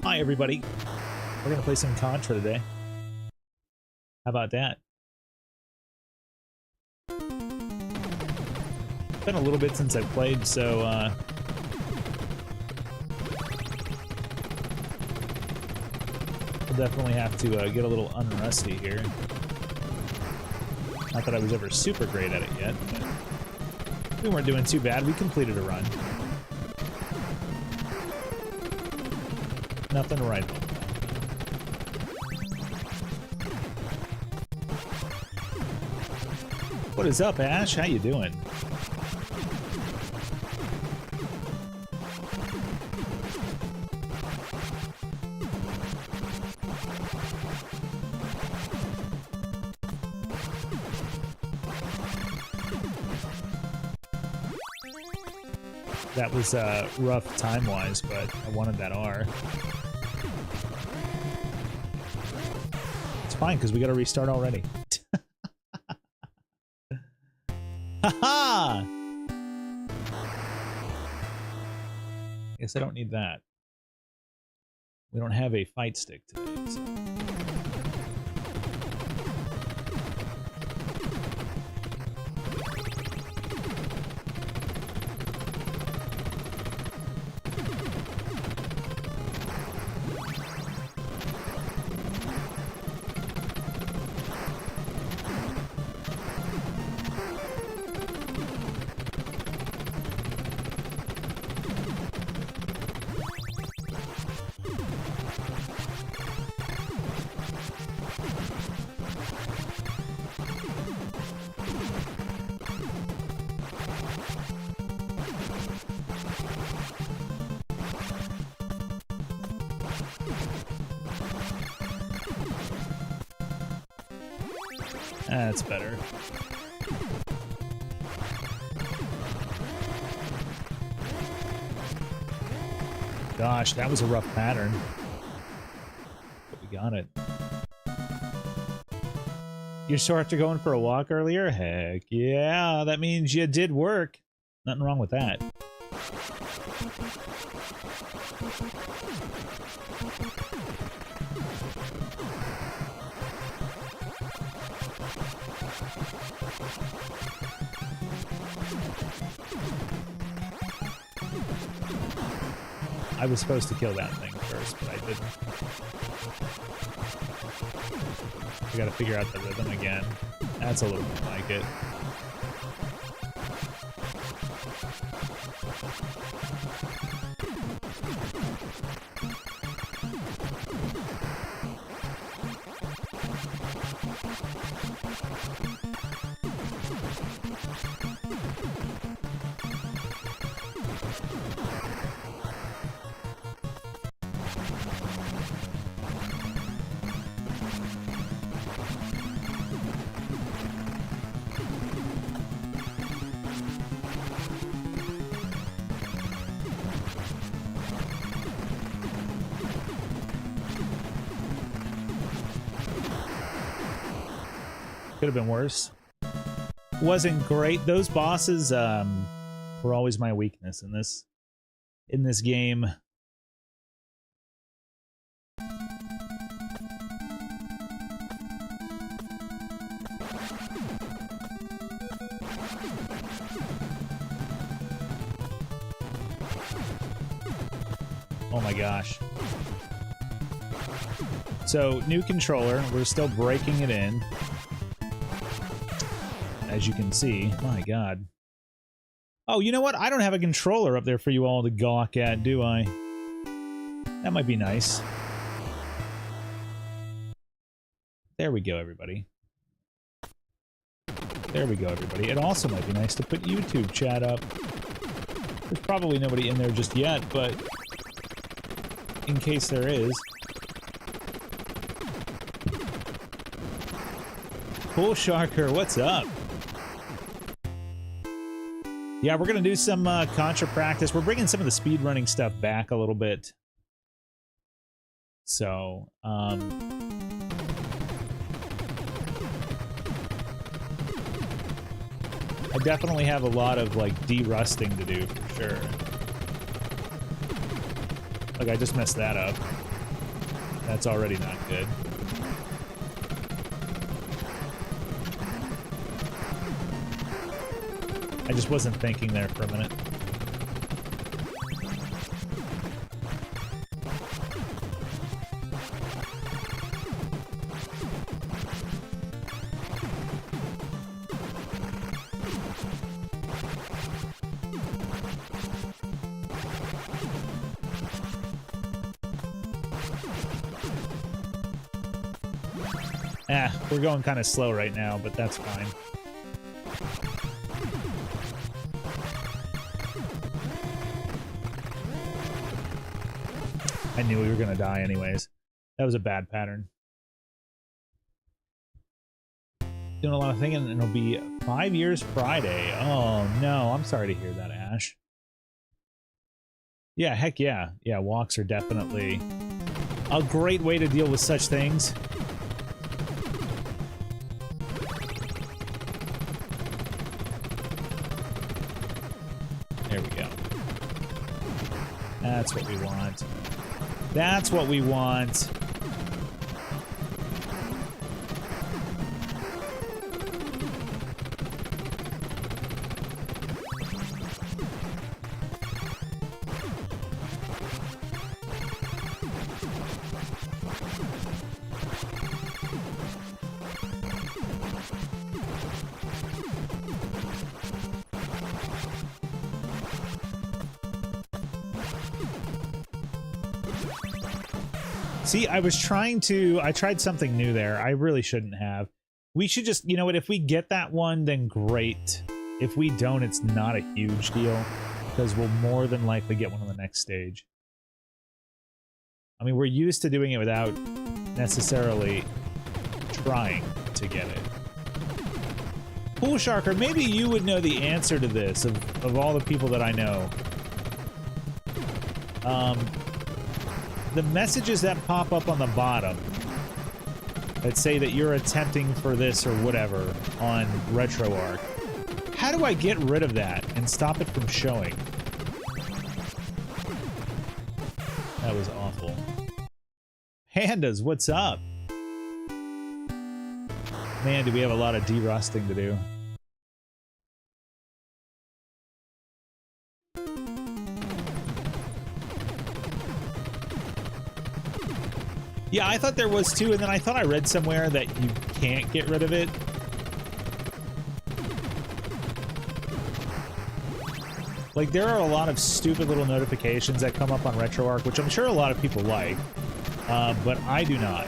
Hi, everybody. We're going to play some Contra today. How about that? It's been a little bit since I've played, so I'll definitely have to get a little unrusty here. Not that I was ever super great at it yet, but we weren't doing too bad. We completed a run. Nothing to write home. What is up, Ash? How you doing? That was rough time-wise, but I wanted that R. It's fine, because we got to restart already. Haha! Guess I don't need that. We don't have a fight stick today, so... That's better. Gosh, that was a rough pattern. But we got it. You're sore after going for a walk earlier? Heck yeah, that means you did work. Nothing wrong with that. I was supposed to kill that thing first, but I didn't. We gotta figure out the rhythm again. That's a little bit like it. Could have been worse. Wasn't great. Those bosses were always my weakness in this game. Oh my gosh. So, new controller. We're still breaking it in. As you can see. My god. Oh, you know what? I don't have a controller up there for you all to gawk at, do I? That might be nice. There we go, everybody. There we go, everybody. It also might be nice to put YouTube chat up. There's probably nobody in there just yet, but in case there is. Cool Sharker, what's up? Yeah, we're going to do some Contra practice. We're bringing some of the speedrunning stuff back a little bit. So, I definitely have a lot of, like, de-rusting to do, for sure. Like, I just messed that up. That's already not good. I just wasn't thinking there for a minute. We're going kind of slow right now, but that's fine. I knew we were going to die anyways. That was a bad pattern. Doing a lot of thinking, and it'll be 5 years Friday. Oh, no. I'm sorry to hear that, Ash. Yeah, heck yeah. Yeah, walks are definitely a great way to deal with such things. There we go. That's what we want. That's what we want. See, I tried something new there. I really shouldn't have. We should just, you know what, if we get that one, then great. If we don't, it's not a huge deal, because we'll more than likely get one on the next stage. I mean, we're used to doing it without necessarily trying to get it. Pool Sharker, maybe you would know the answer to this, of all the people that I know. The messages that pop up on the bottom that say that you're attempting for this or whatever on RetroArch, how do I get rid of that and stop it from showing? That was awful. Pandas, what's up? Man, do we have a lot of derusting to do. Yeah, I thought there was too, and then I thought I read somewhere that you can't get rid of it. Like, there are a lot of stupid little notifications that come up on RetroArch, which I'm sure a lot of people like, but I do not.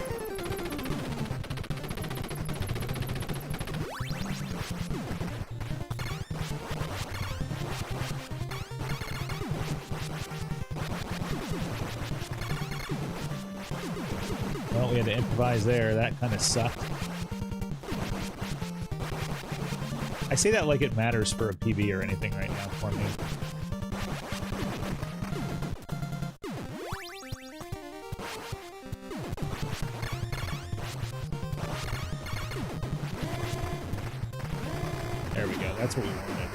Well, we had to improvise there. That kind of sucked. I say that like it matters for a PB or anything right now for me. There we go. That's what we wanted.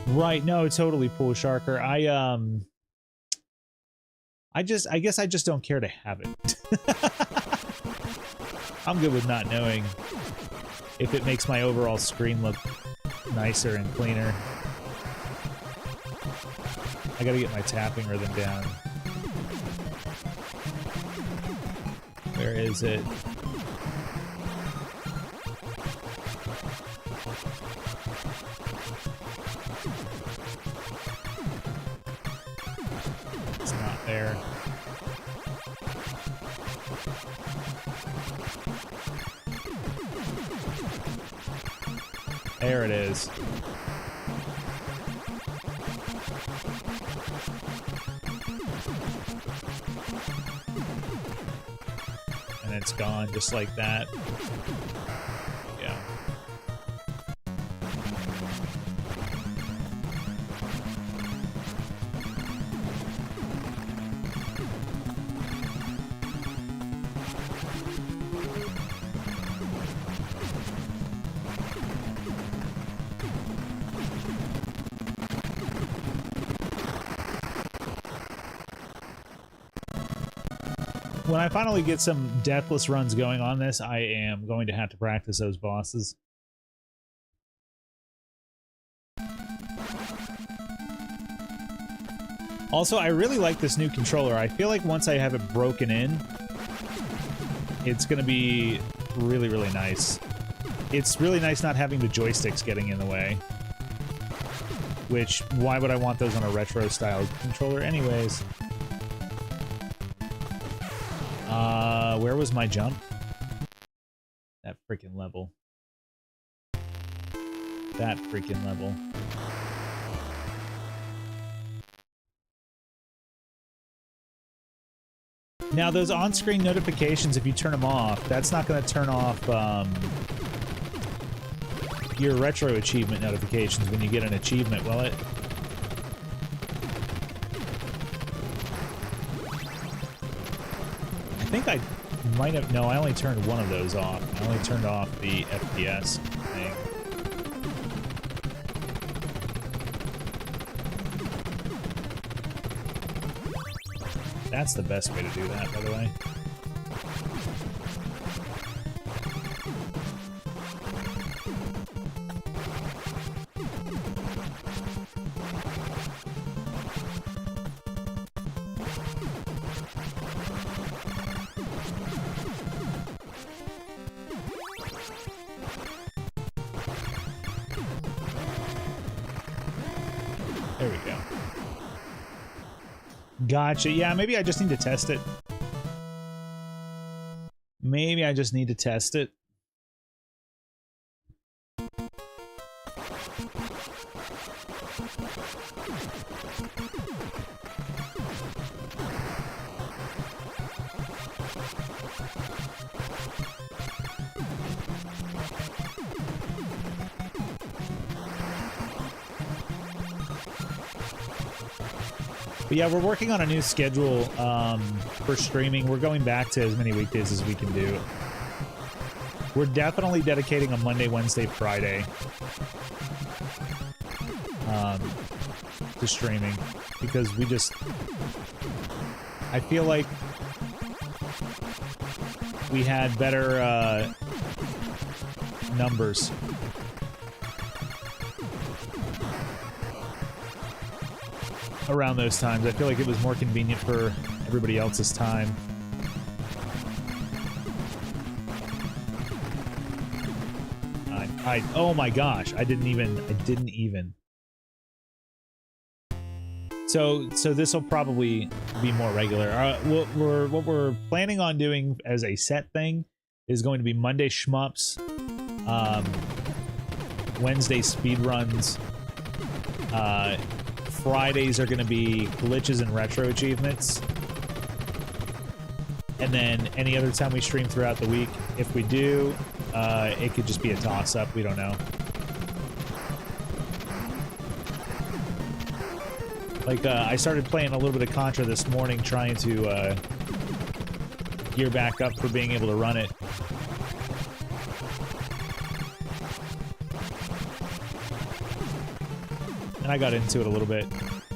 Right. No, totally, Pool Sharker. I guess I just don't care to have it. I'm good with not knowing if it makes my overall screen look nicer and cleaner. I gotta get my tapping rhythm down. Where is it? It's not there. There it is. And it's gone just like that. Yeah. when I finally get some deathless runs going on this, I am going to have to practice those bosses. Also, I really like this new controller. I feel like once I have it broken in, it's going to be really, really nice. It's really nice not having the joysticks getting in the way. Which, why would I want those on a retro-style controller anyways? Where was my jump? That freaking level. That freaking level. Now, those on-screen notifications, if you turn them off, that's not going to turn off your retro achievement notifications when you get an achievement, will it? I think I might have... No, I only turned one of those off. I only turned off the FPS thing. That's the best way to do that, by the way. There we go. Gotcha. Yeah, maybe I just need to test it. Maybe I just need to test it. But yeah, we're working on a new schedule for streaming. We're going back to as many weekdays as we can do. We're definitely dedicating a Monday, Wednesday, Friday to streaming because we just... I feel like we had better numbers. Around those times. I feel like it was more convenient for everybody else's time. Oh my gosh, I didn't even. So this will probably be more regular. What we're planning on doing as a set thing is going to be Monday shmups, Wednesday speedruns, Fridays are going to be glitches and retro achievements. And then any other time we stream throughout the week, if we do, it could just be a toss-up. We don't know. Like, I started playing a little bit of Contra this morning, trying to gear back up for being able to run it. And I got into it a little bit.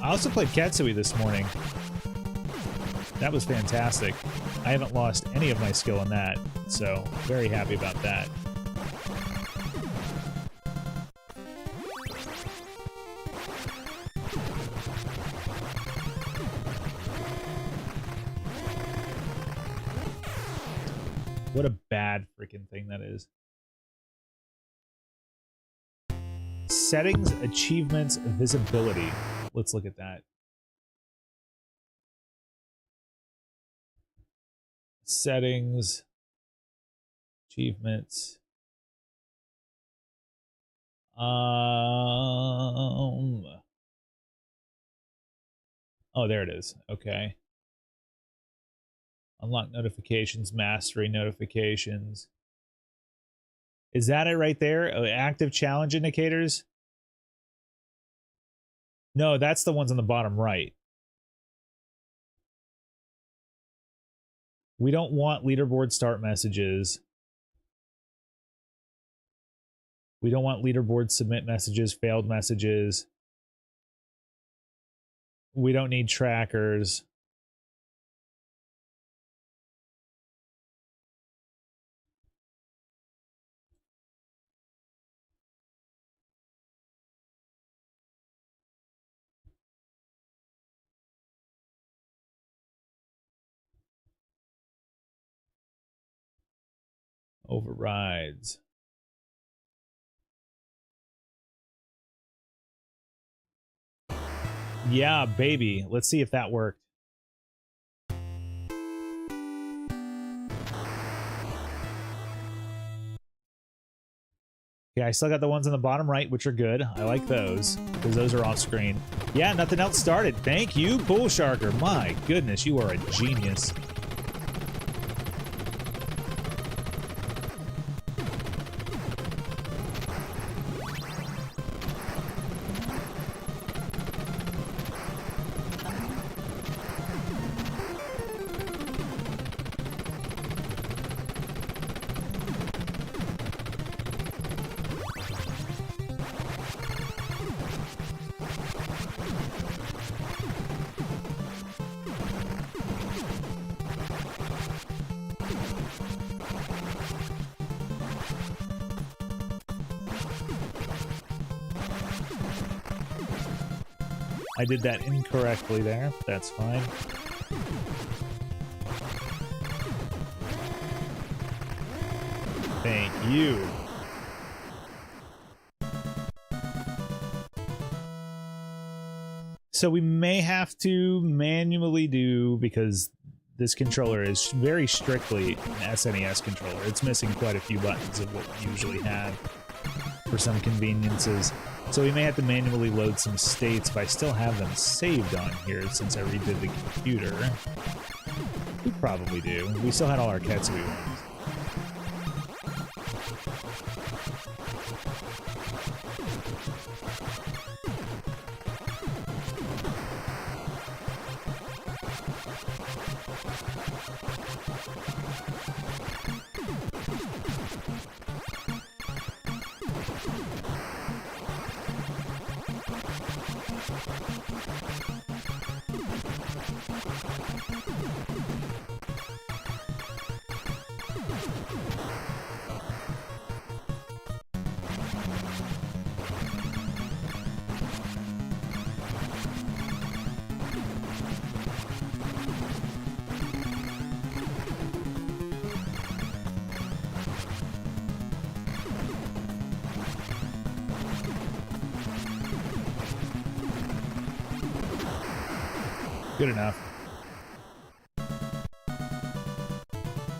I also played Katsui this morning. That was fantastic. I haven't lost any of my skill in that, so very happy about that. What a bad freaking thing that is. Settings, achievements, visibility. Let's look at that. Settings, achievements. Oh, there it is. Okay. Unlock notifications, mastery notifications. Is that it right there? Oh, active challenge indicators? No, that's the ones on the bottom right. We don't want leaderboard start messages. We don't want leaderboard submit messages, failed messages. We don't need trackers. Overrides. Yeah, baby. Let's see if that worked. Yeah, I still got the ones on the bottom right, which are good. I like those, because those are off screen. Yeah, nothing else started. Thank you, Bull Sharker. My goodness, you are a genius. I did that incorrectly there. That's fine. Thank you. So we may have to manually do, because this controller is very strictly an SNES controller. It's missing quite a few buttons of what we usually have for some conveniences. So we may have to manually load some states, but I still have them saved on here since I redid the computer. We probably do. We still had all our Ketsui ones. Good enough.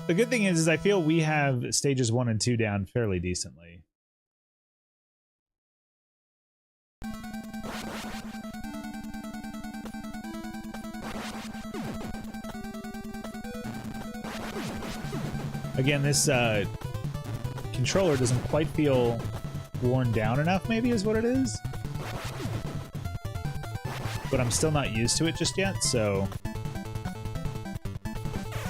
The good thing is I feel we have stages 1 and 2 down fairly decently. Again, this controller doesn't quite feel worn down enough, maybe is what it is. But I'm still not used to it just yet, so...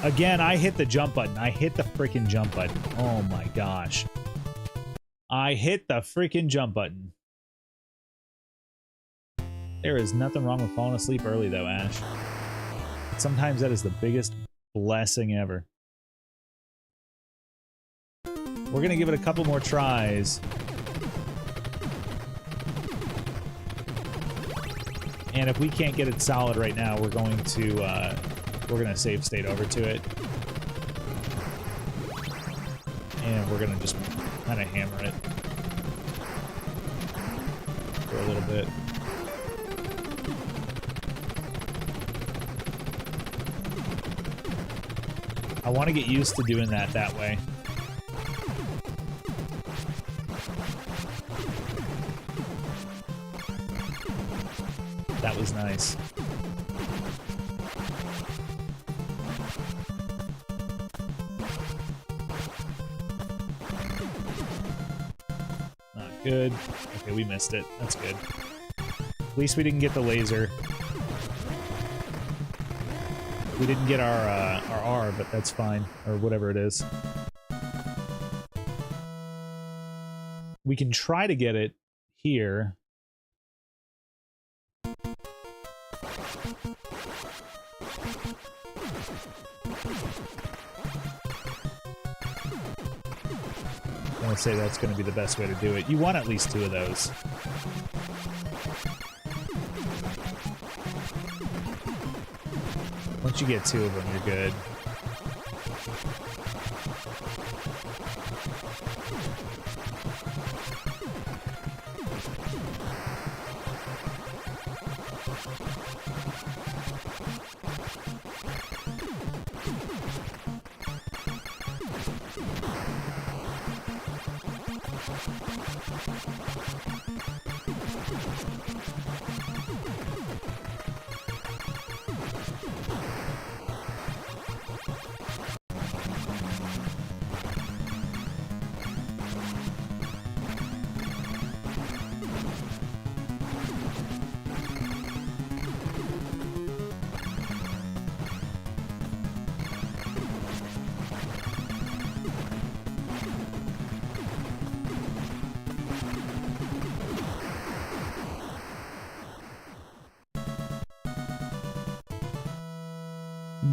Again, I hit the jump button. I hit the freaking jump button. Oh my gosh. I hit the freaking jump button. There is nothing wrong with falling asleep early, though, Ash. Sometimes that is the biggest blessing ever. We're gonna give it a couple more tries. And if we can't get it solid right now, we're going to save state over to it. And we're going to just kind of hammer it for a little bit. I want to get used to doing that way. That was nice. Not good. Okay, we missed it. That's good. At least we didn't get the laser. We didn't get our R, but that's fine. Or whatever it is. We can try to get it here. I would say that's going to be the best way to do it. You want at least 2 of those. Once you get 2 of them, you're good.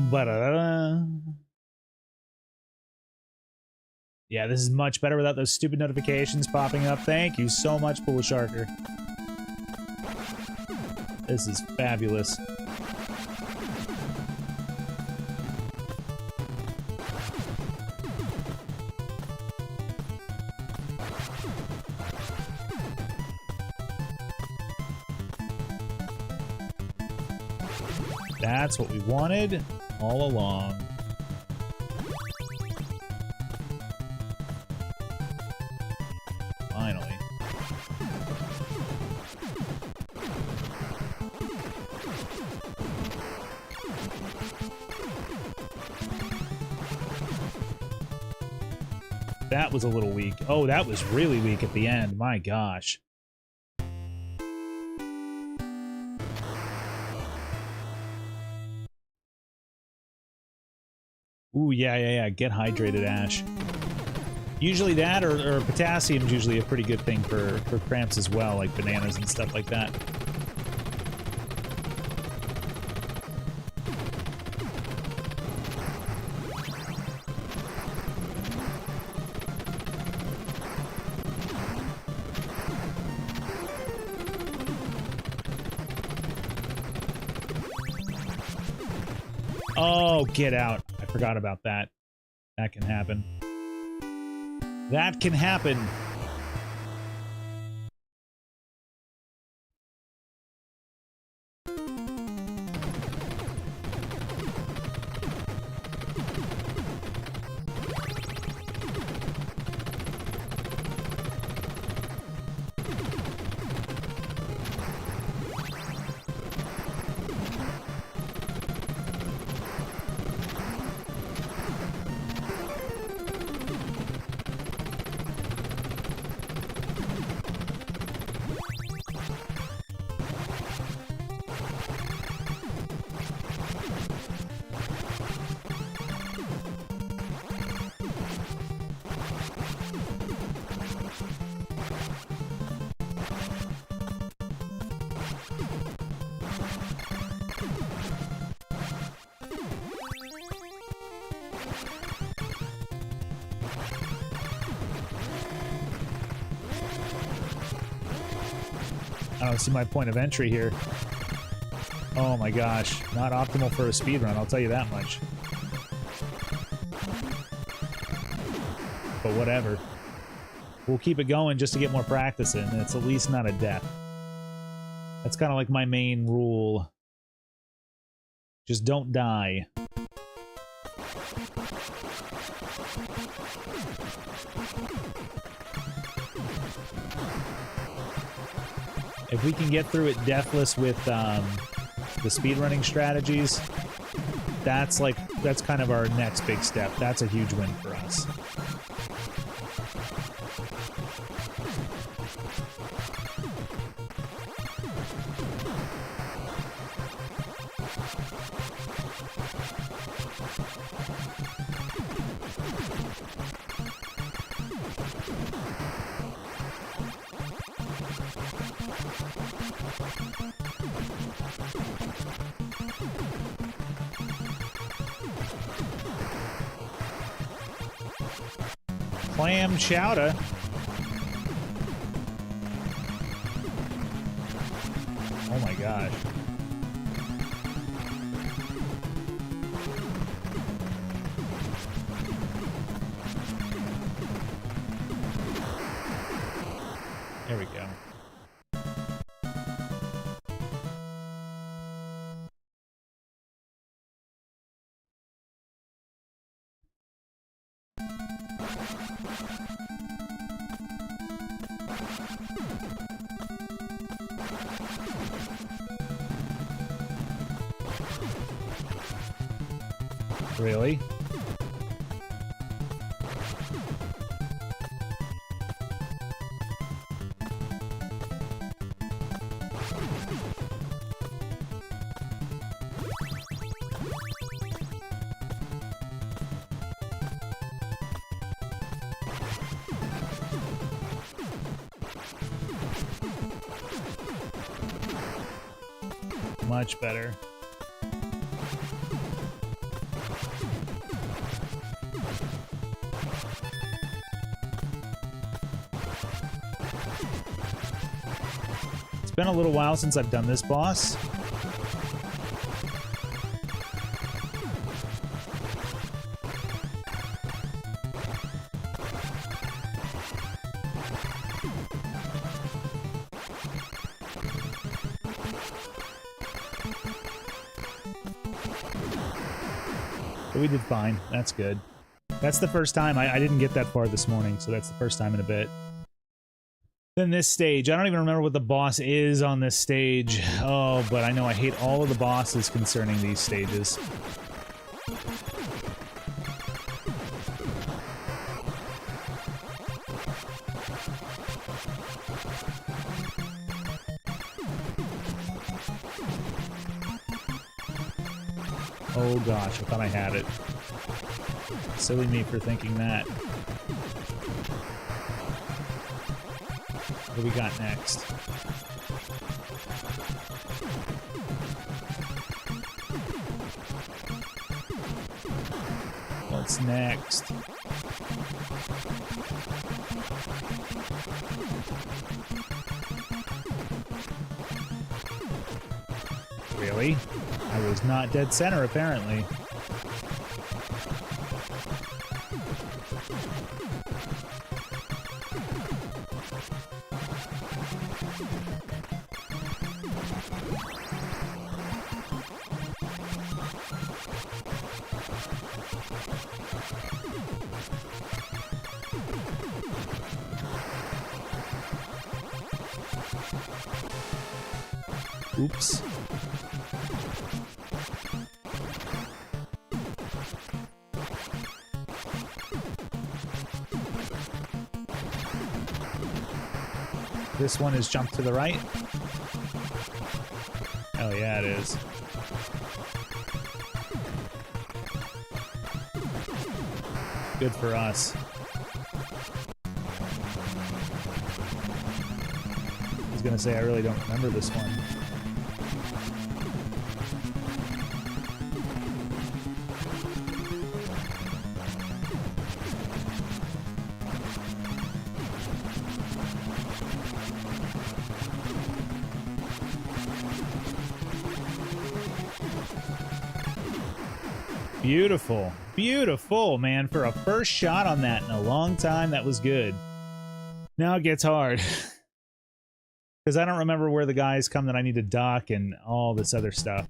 Ba-da-da-da. Yeah, this is much better without those stupid notifications popping up. Thank you so much, Pool Sharker. This is fabulous. That's what we wanted all along. Finally. That was a little weak. Oh, that was really weak at the end. My gosh. Ooh, yeah. Get hydrated, Ash. Usually that or potassium is usually a pretty good thing for cramps as well, like bananas and stuff like that. Oh, get out. I forgot about that. That can happen. That can happen. I don't see my point of entry here. Oh my gosh. Not optimal for a speedrun, I'll tell you that much. But whatever. We'll keep it going just to get more practice in, and it's at least not a death. That's kind of like my main rule. Just don't die. If we can get through it deathless with the speedrunning strategies, that's kind of our next big step. That's a huge win for us. Clam chowder. Oh my gosh. There we go. Really? Much better. It's been a little while since I've done this boss. But we did fine. That's good. That's the first time. I didn't get that far this morning, so that's the first time in a bit. Then this stage. I don't even remember what the boss is on this stage. Oh, but I know I hate all of the bosses concerning these stages. Oh gosh, I thought I had it. Silly me for thinking that. What do we got next? What's next? Really? I was not dead center, apparently. Oops. This one is jump to the right. Oh yeah, it is. Good for us. I was gonna say I really don't remember this one. Beautiful. Beautiful, man. For a first shot on that in a long time, that was good. Now it gets hard. Because I don't remember where the guys come that I need to dock and all this other stuff.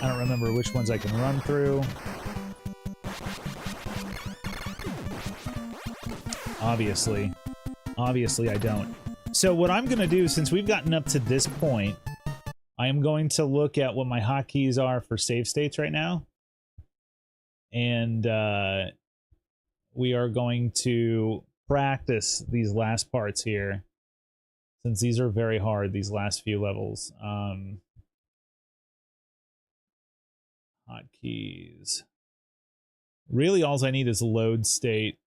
I don't remember which ones I can run through. Obviously I don't. So what I'm going to do, since we've gotten up to this point, I am going to look at what my hotkeys are for save states right now. And we are going to practice these last parts here, since these are very hard, these last few levels. Hotkeys. Really, all I need is load state.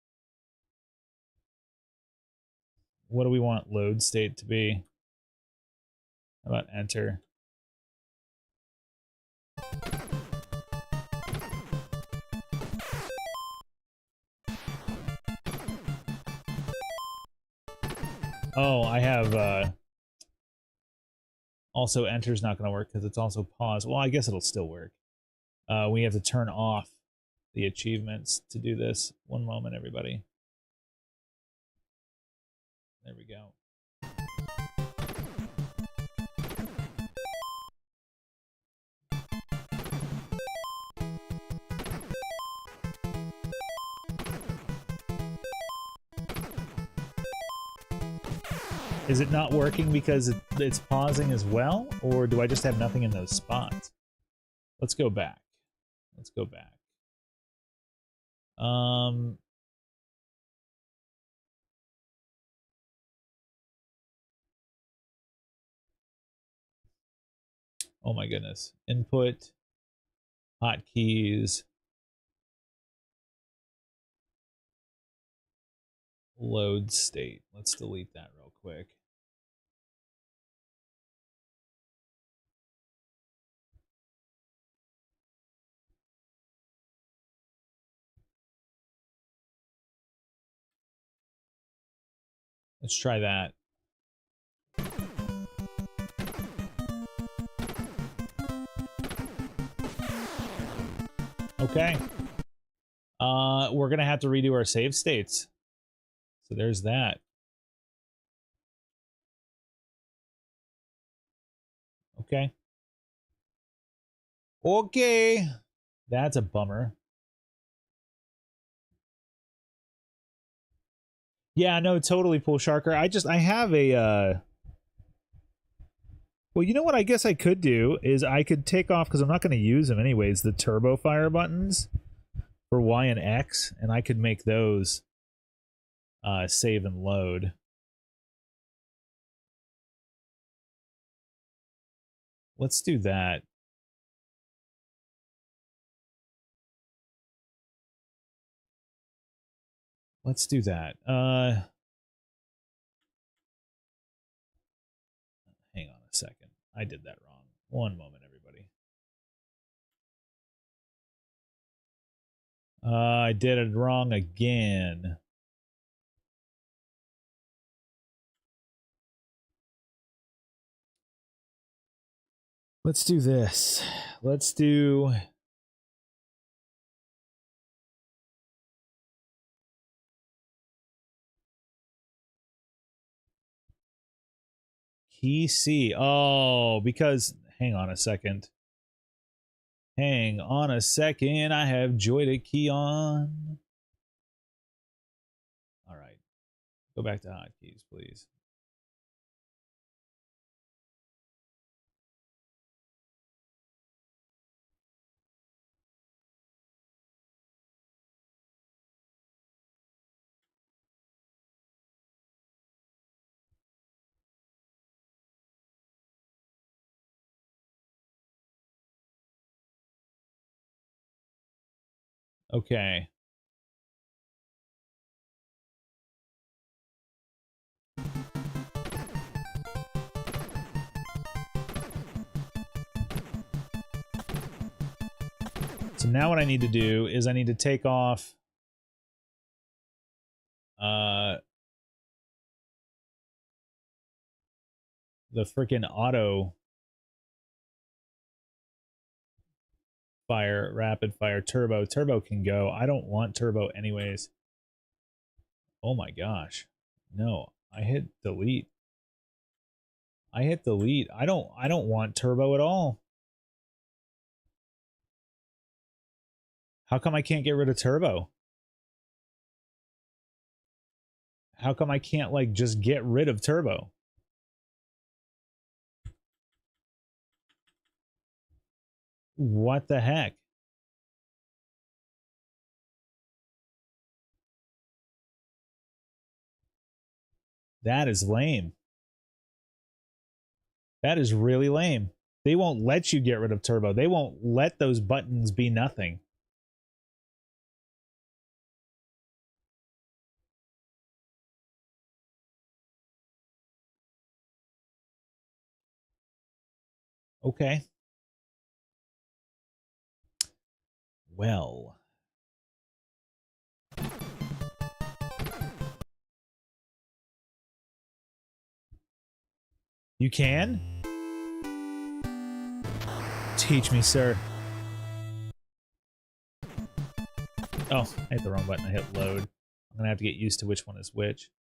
What do we want load state to be? How about enter? Oh, I have also enter's not going to work because it's also pause. Well, I guess it'll still work. We have to turn off the achievements to do this. One moment, everybody. There we go. Is it not working because it's pausing as well? Or do I just have nothing in those spots? Let's go back. Let's go back. Oh my goodness. Input, hotkeys, load state. Let's delete that real quick. Let's try that. Okay. We're gonna have to redo our save states. So there's that. Okay. Okay. That's a bummer. Yeah, no, totally, Pool Sharker. I have a, well, you know what I guess I could do is I could take off, because I'm not going to use them anyways, the turbo fire buttons for Y and X, and I could make those save and load. Let's do that. Let's do that. Hang on a second. I did that wrong. One moment, everybody. I did it wrong again. Let's do this. Let's do... Key C. Oh, because... Hang on a second. Hang on a second. I have joyed key on. All right. Go back to hotkeys, please. Okay. So now what I need to do is I need to take off the freaking auto fire, rapid fire, turbo. Turbo can go. I don't want turbo anyways. Oh my gosh. No, I hit delete. I hit delete. I don't want turbo at all. How come I can't get rid of turbo? How come I can't, like, just get rid of turbo? What the heck? That is lame. That is really lame. They won't let you get rid of turbo. They won't let those buttons be nothing. Okay. Well. You can? Teach me, sir. Oh, I hit the wrong button. I hit load. I'm gonna have to get used to which one is which.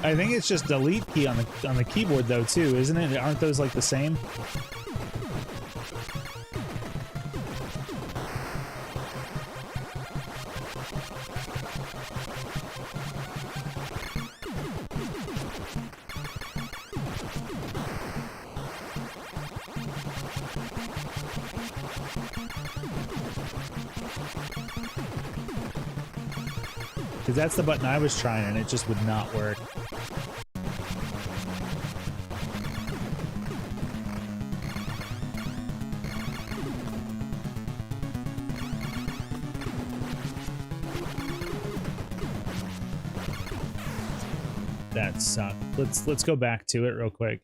I think it's just delete key on the keyboard though too, isn't it? Aren't those like the same? Because that's the button I was trying and it just would not work. That sucked. Let's go back to it real quick.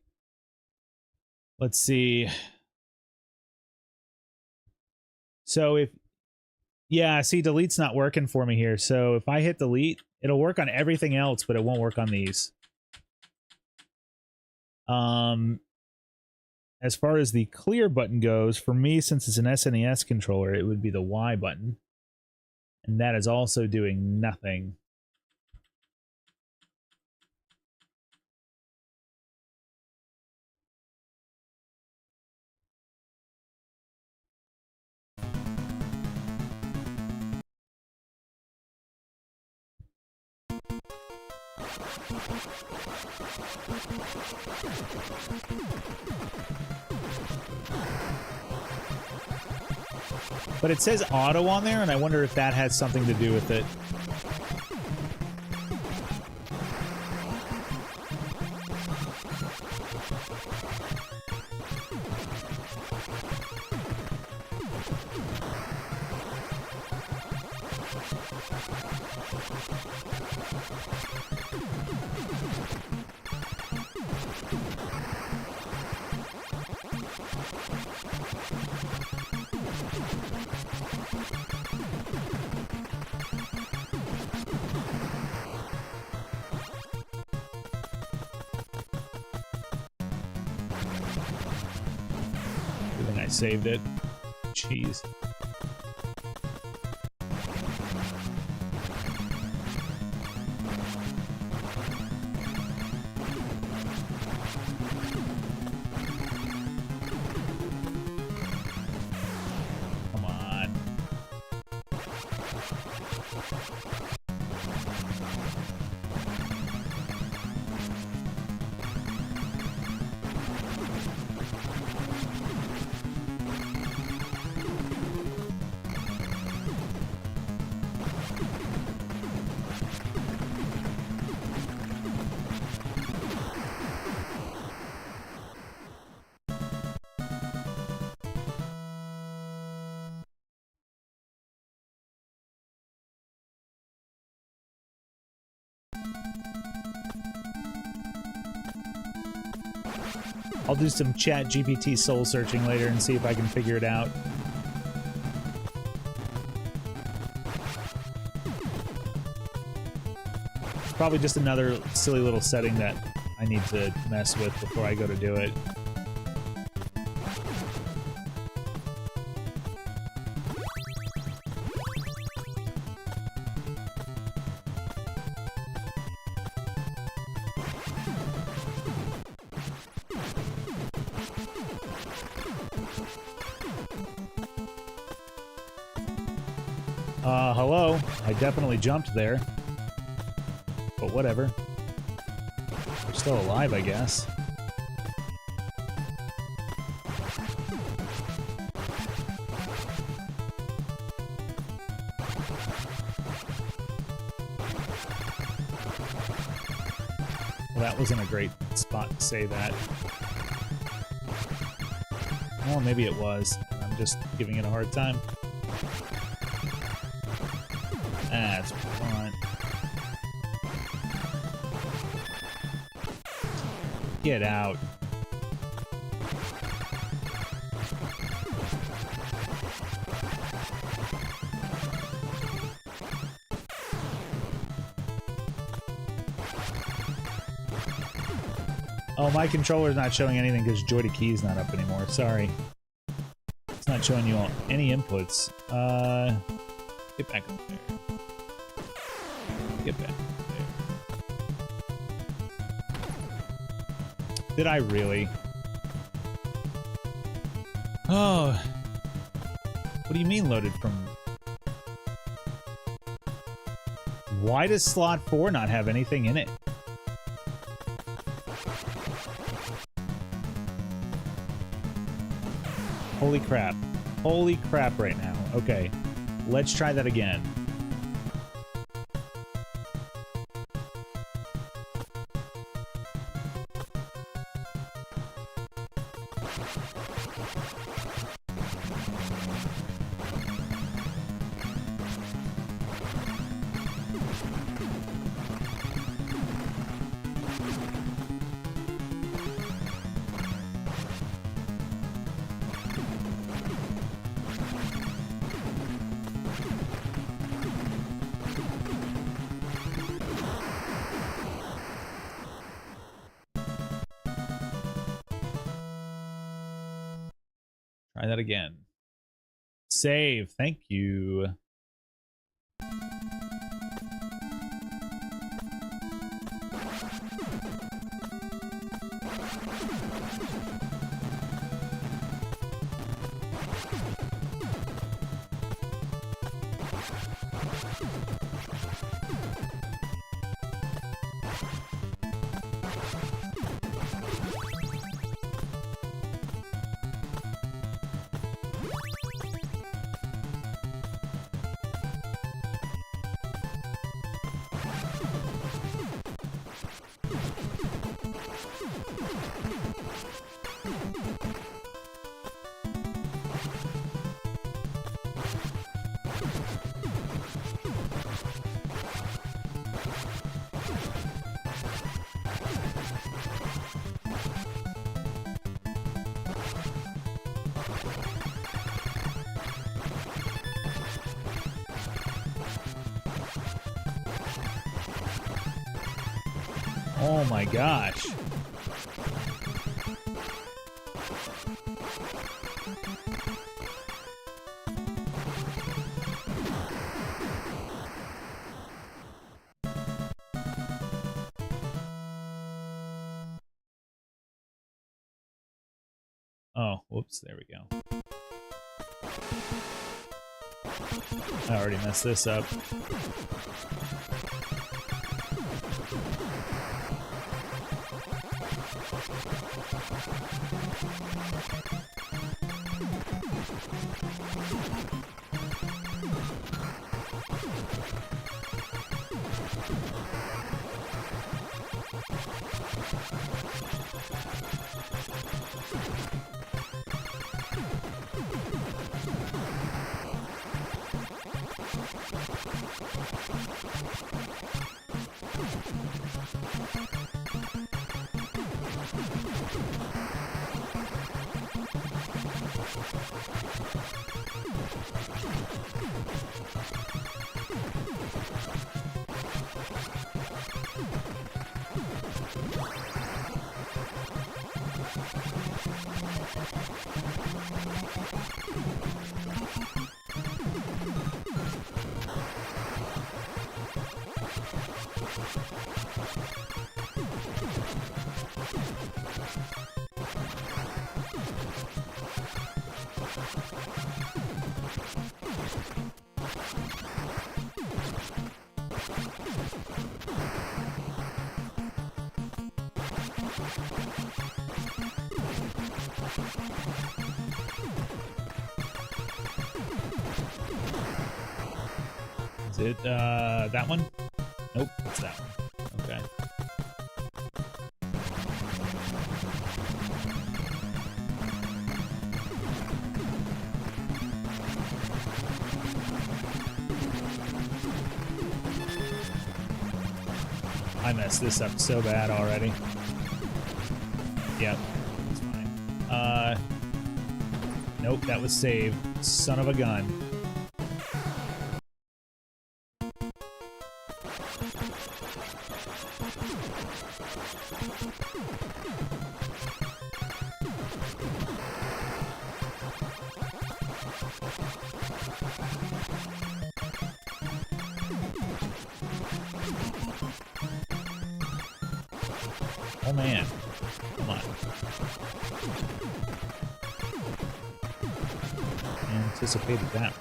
Let's see. So if yeah, see, delete's not working for me here. So if I hit delete, it'll work on everything else, but it won't work on these. As far as the clear button goes, for me, since it's an SNES controller, it would be the Y button. And that is also doing nothing. But it says auto on there, and I wonder if that has something to do with it. Saved it. Jeez. Come on. I'll do some chat GPT soul searching later and see if I can figure it out. It's probably just another silly little setting that I need to mess with before I go to do it. Hello? I definitely jumped there. But whatever. We're still alive, I guess. Well, that wasn't a great spot to say that. Well, maybe it was. I'm just giving it a hard time. That's fun. Get out. Oh, my controller's not showing anything because Joy to Key's not up anymore. Sorry. It's not showing you all any inputs. Get back up there. Get back up there. Did I really? Oh. What do you mean loaded from... Why does slot 4 not have anything in it? Holy crap. Holy crap right now. Okay. Let's try that again. Try that again. Save. Thank you. Oh my gosh. Oh, whoops, there we go. I already messed this up. Is it that one? Nope, it's that one. Okay. I messed this up so bad already. Yep, that's fine. Nope, that was saved. Son of a gun. Oh man. Come on. Anticipated that.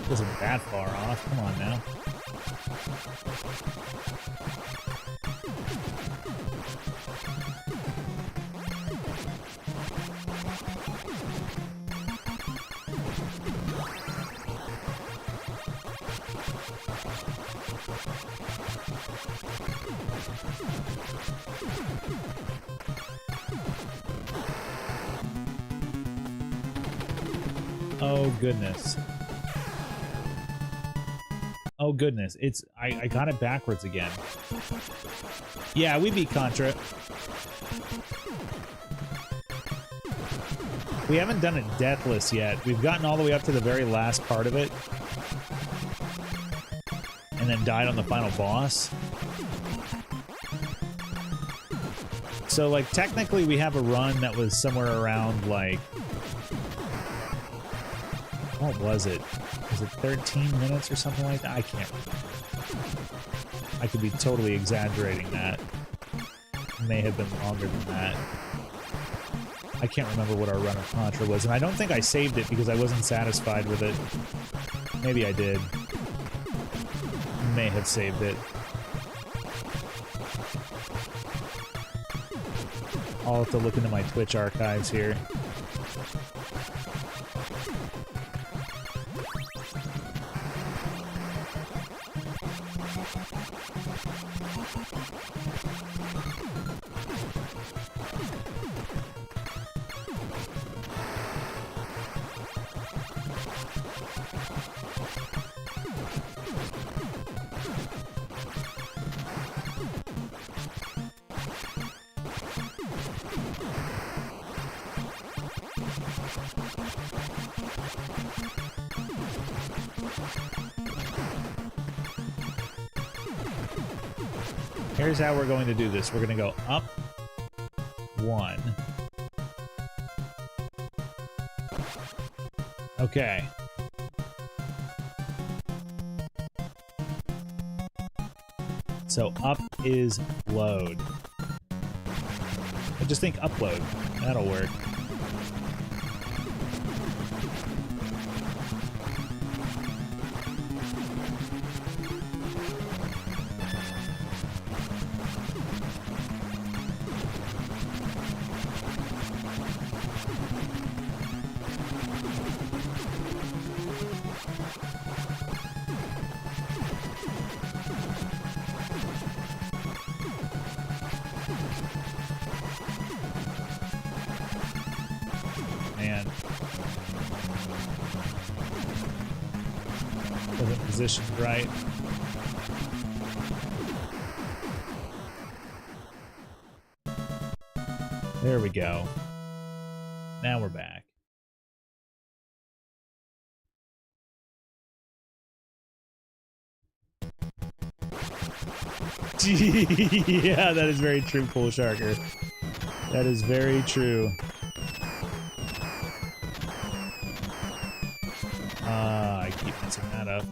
Wasn't that far off. Come on now. Oh goodness. Oh goodness, it's I got it backwards again. Yeah, we beat Contra. We haven't done it deathless yet. We've gotten all the way up to the very last part of it. And then died on the final boss. So, like, technically we have a run that was somewhere around, like... What was it? Was it 13 minutes or something like that? I can't remember. I could be totally exaggerating that. It may have been longer than that. I can't remember what our run of Contra was, and I don't think I saved it because I wasn't satisfied with it. Maybe I did. May have saved it. I'll have to look into my Twitch archives here. Here's how we're going to do this. We're going to go up 1. Okay. So up is load. I just think upload. That'll work. Wasn't positioned right. There we go. Now we're back. Yeah, that is very true, Pool Sharker. That is very true. I keep messing that up.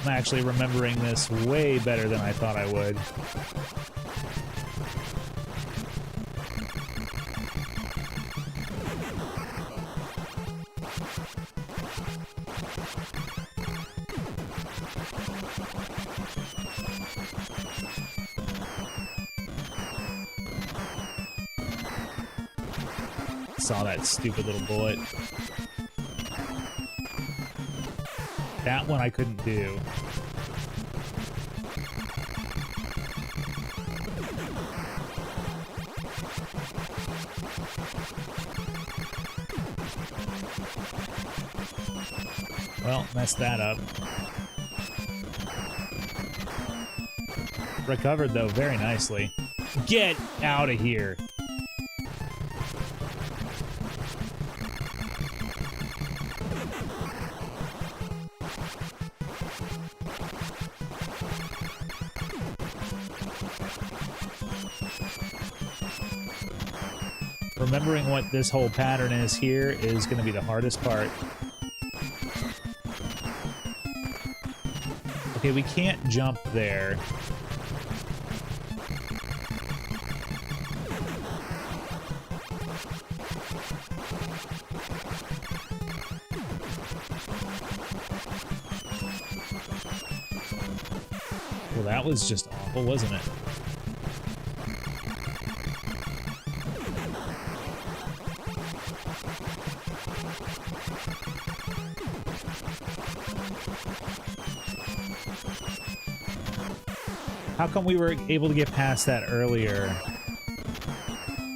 I'm actually remembering this way better than I thought I would. Saw that stupid little bullet. That one I couldn't do. Well, messed that up. Recovered, though, very nicely. Get out of here. Remembering what this whole pattern is here is going to be the hardest part. Okay, we can't jump there. Well, that was just awful, wasn't it? How come we were able to get past that earlier?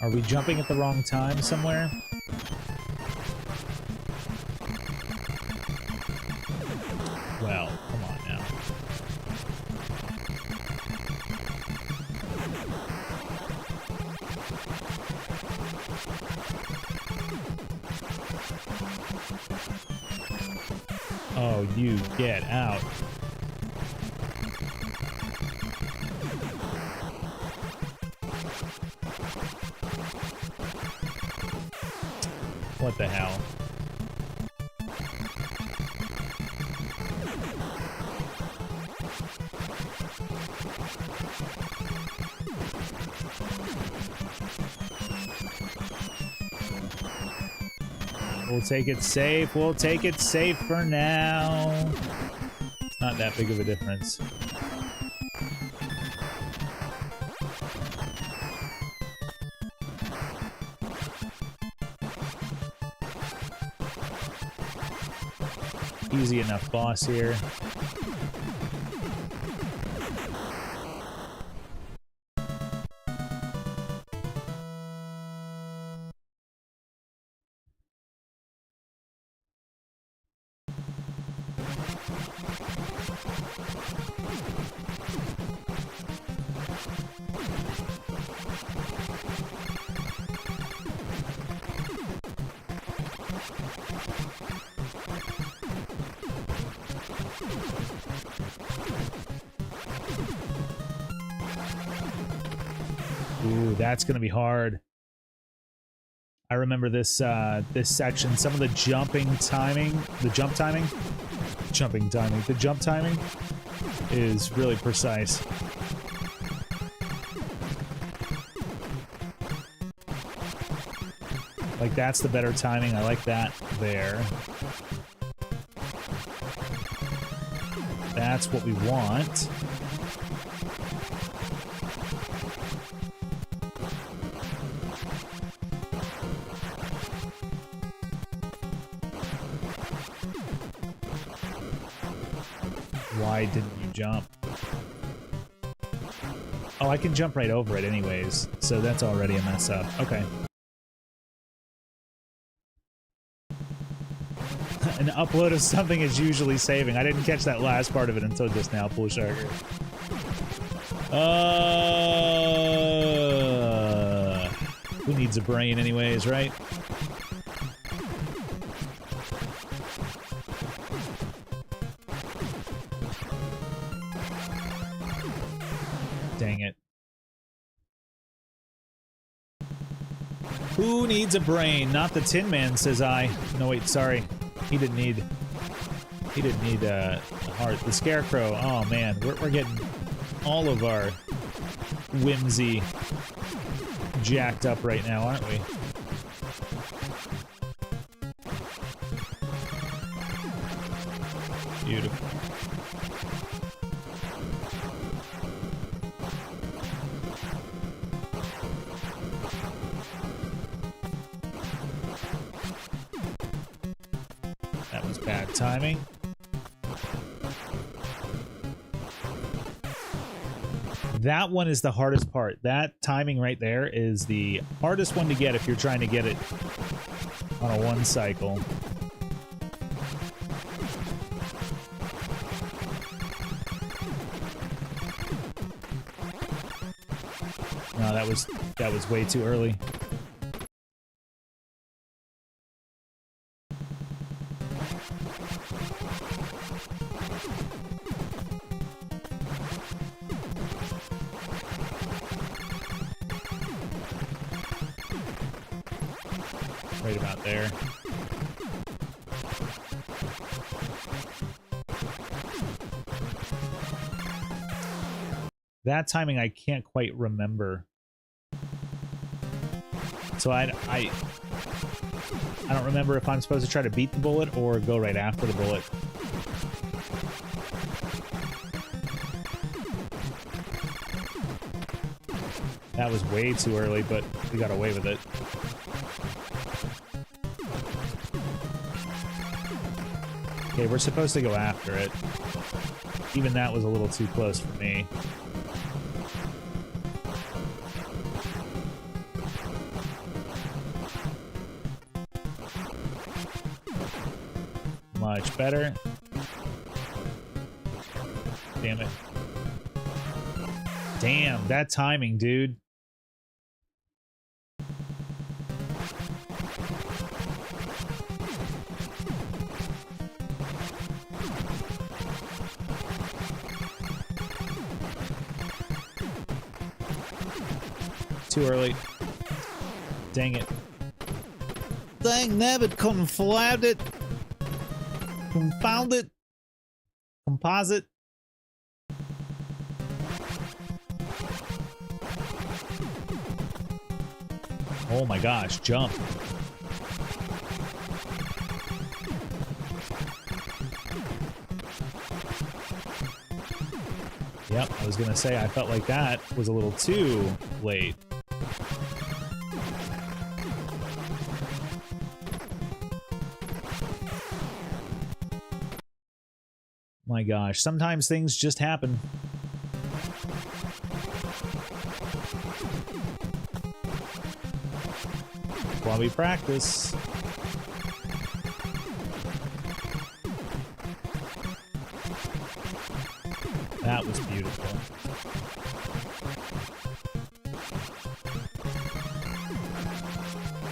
Are we jumping at the wrong time somewhere? Well, come on now. Oh, you get out. What the hell? We'll take it safe. We'll take it safe for now. It's not that big of a difference. Easy enough boss here. Ooh, that's gonna be hard. I remember this this section. Some of the jump timing is really precise. Like, that's the better timing. I like that there. That's what we want. Why didn't you jump? Oh, I can jump right over it anyways, so that's already a mess up. Okay. An upload of something is usually saving. I didn't catch that last part of it until just now, Pool Sharker. Who needs a brain anyways, right? Dang it. Who needs a brain? Not the Tin Man, says I. No, wait, sorry. He didn't need a heart. The Scarecrow. Oh man, we're getting all of our whimsy jacked up right now, aren't we? Beautiful. Bad timing. That one is the hardest part. That timing right there is the hardest one to get if you're trying to get it on a one cycle. No, that was way too early. Right about there. That timing I can't quite remember. So I don't remember if I'm supposed to try to beat the bullet or go right after the bullet. That was way too early, but we got away with it. Okay, we're supposed to go after it. Even that was a little too close for me. Much better. Damn it. Damn, that timing, dude. Too early. Dang it. Dang nabbit, conflabbed it. Confound it. Composite. Oh my gosh, jump. Yep, I was gonna say I felt like that was a little too late. My gosh, sometimes things just happen. While we practice. That was beautiful.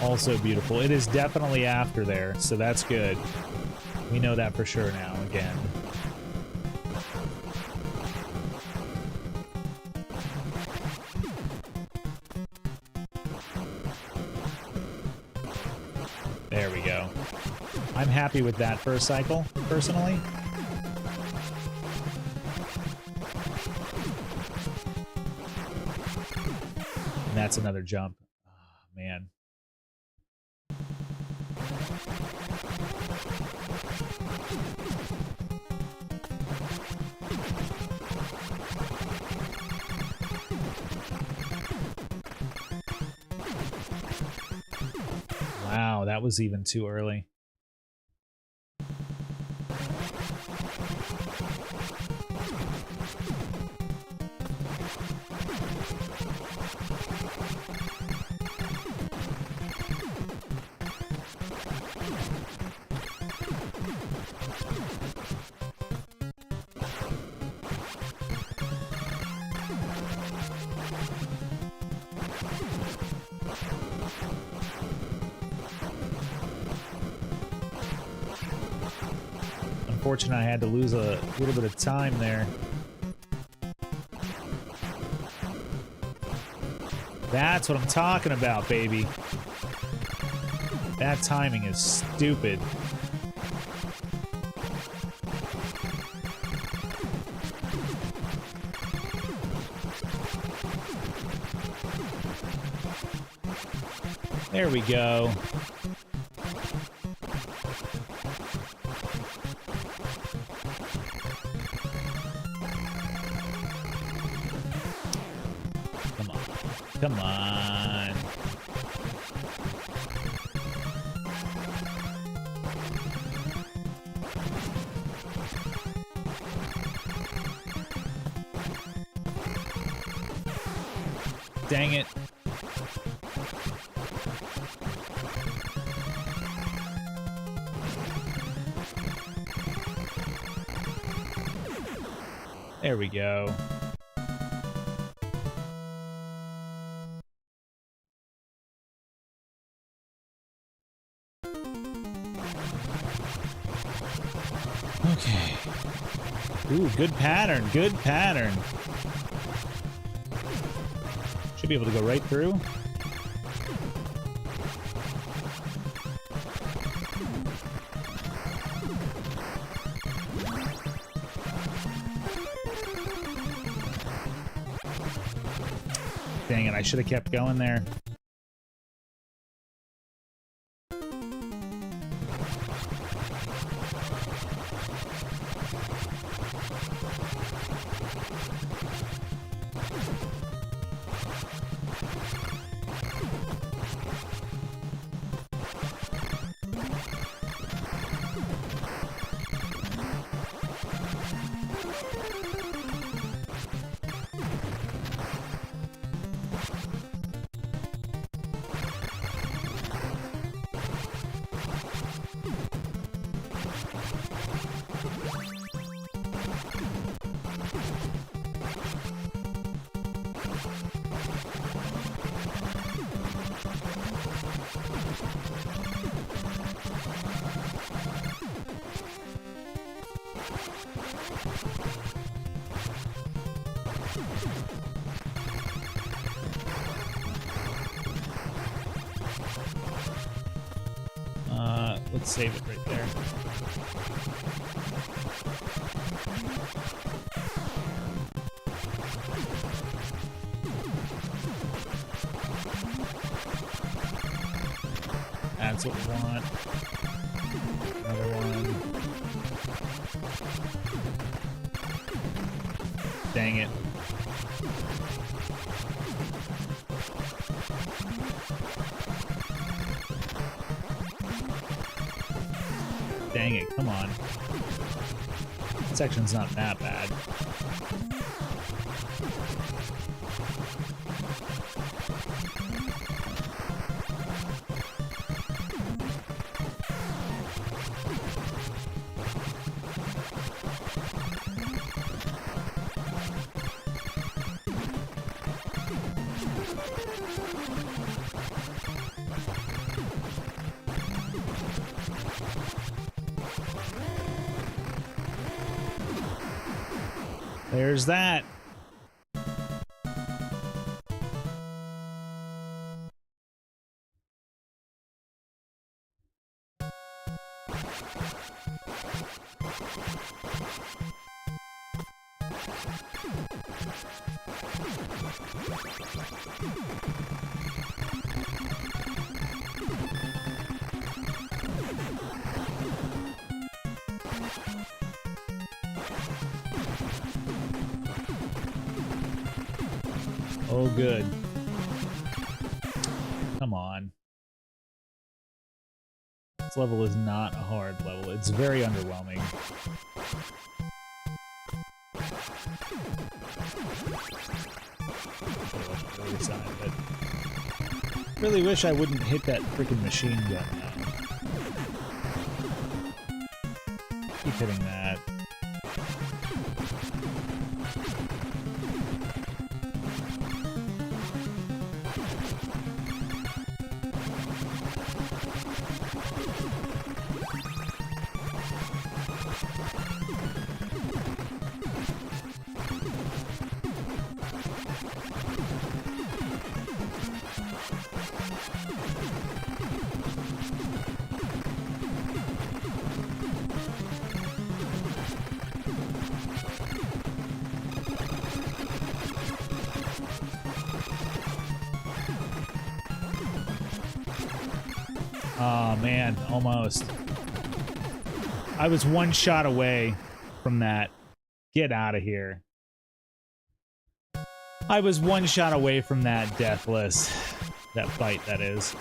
Also beautiful. It is definitely after there, so that's good. We know that for sure now, again. There we go. I'm happy with that first cycle, personally. And that's another jump. Oh, man. Wow, that was even too early. Unfortunate I had to lose a little bit of time there. That's what I'm talking about, baby. That timing is stupid. There we go. Come on. Dang it. There we go. Okay. Ooh, good pattern, good pattern. Should be able to go right through. Dang it, I should have kept going there. Let's save it right there. That's what we want. Another one. Dang it. Dang it, come on. This section's not that bad. There's that. Oh, good. Come on. This level is not a hard level. It's very underwhelming. But really wish I wouldn't hit that freaking machine gun now. Keep hitting that. Oh man, almost. I was one shot away from that. Get out of here. I was one shot away from that deathless. That fight, that is.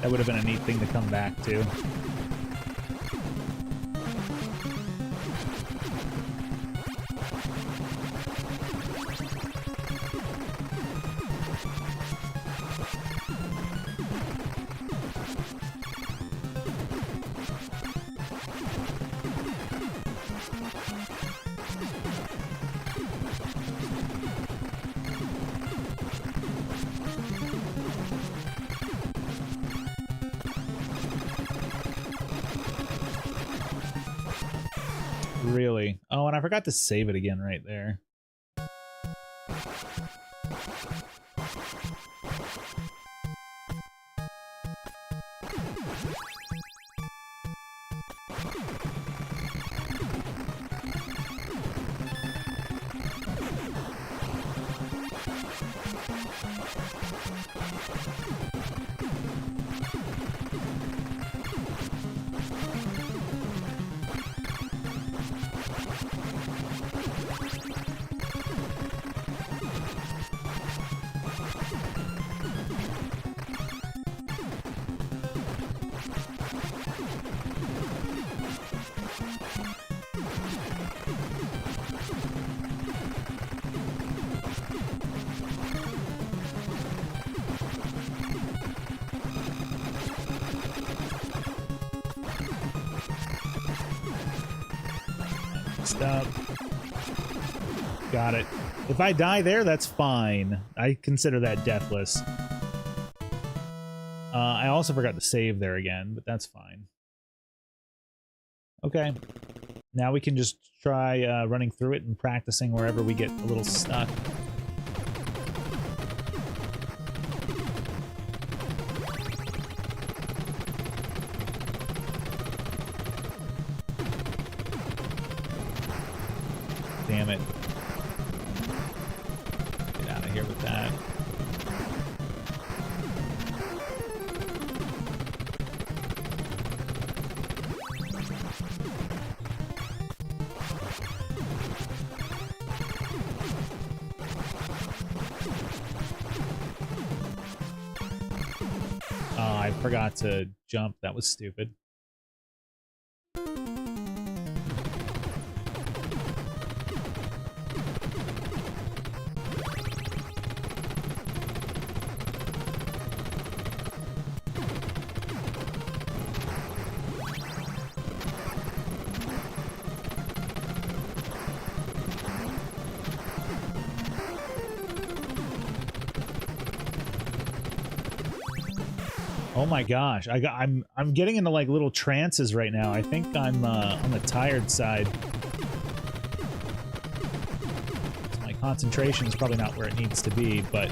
That would have been a neat thing to come back to. Really? Oh, and I forgot to save it again right there. Up. Got it. If I die there, that's fine. I consider that deathless. I also forgot to save there again, but that's fine. Okay. Now we can just try running through it and practicing wherever we get a little stuck. Damn it. Get out of here with that. Oh, I forgot to jump. That was stupid. Oh my gosh, I'm getting into like little trances right now. I think I'm on the tired side. So my concentration is probably not where it needs to be, but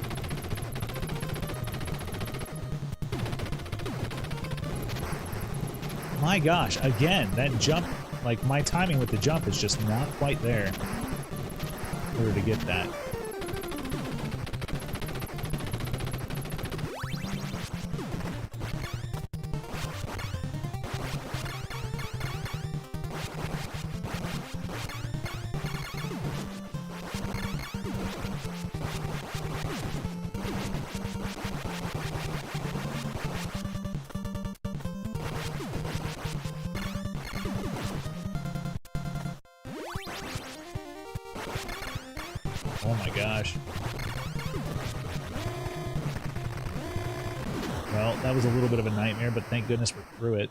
my gosh, again, that jump, like my timing with the jump is just not quite there in order to get that. Oh my gosh. Well, that was a little bit of a nightmare, but thank goodness we're through it.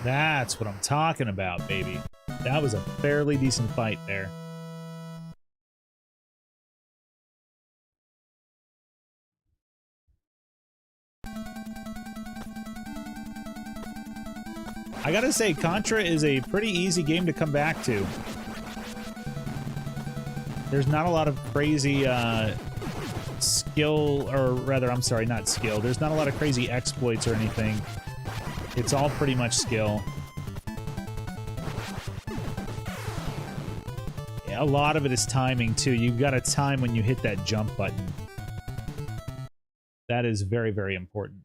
That's what I'm talking about, baby. That was a fairly decent fight there. I gotta say, Contra is a pretty easy game to come back to. There's not a lot of crazy skill, or rather, I'm sorry, not skill. There's not a lot of crazy exploits or anything. It's all pretty much skill. Yeah, a lot of it is timing, too. You've got to time when you hit that jump button. That is very, very important.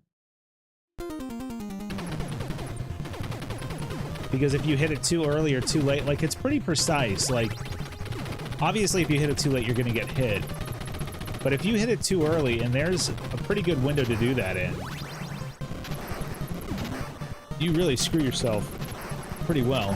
Because if you hit it too early or too late, like, it's pretty precise. Like, obviously, if you hit it too late, you're going to get hit. But if you hit it too early, and there's a pretty good window to do that in, you really screw yourself pretty well.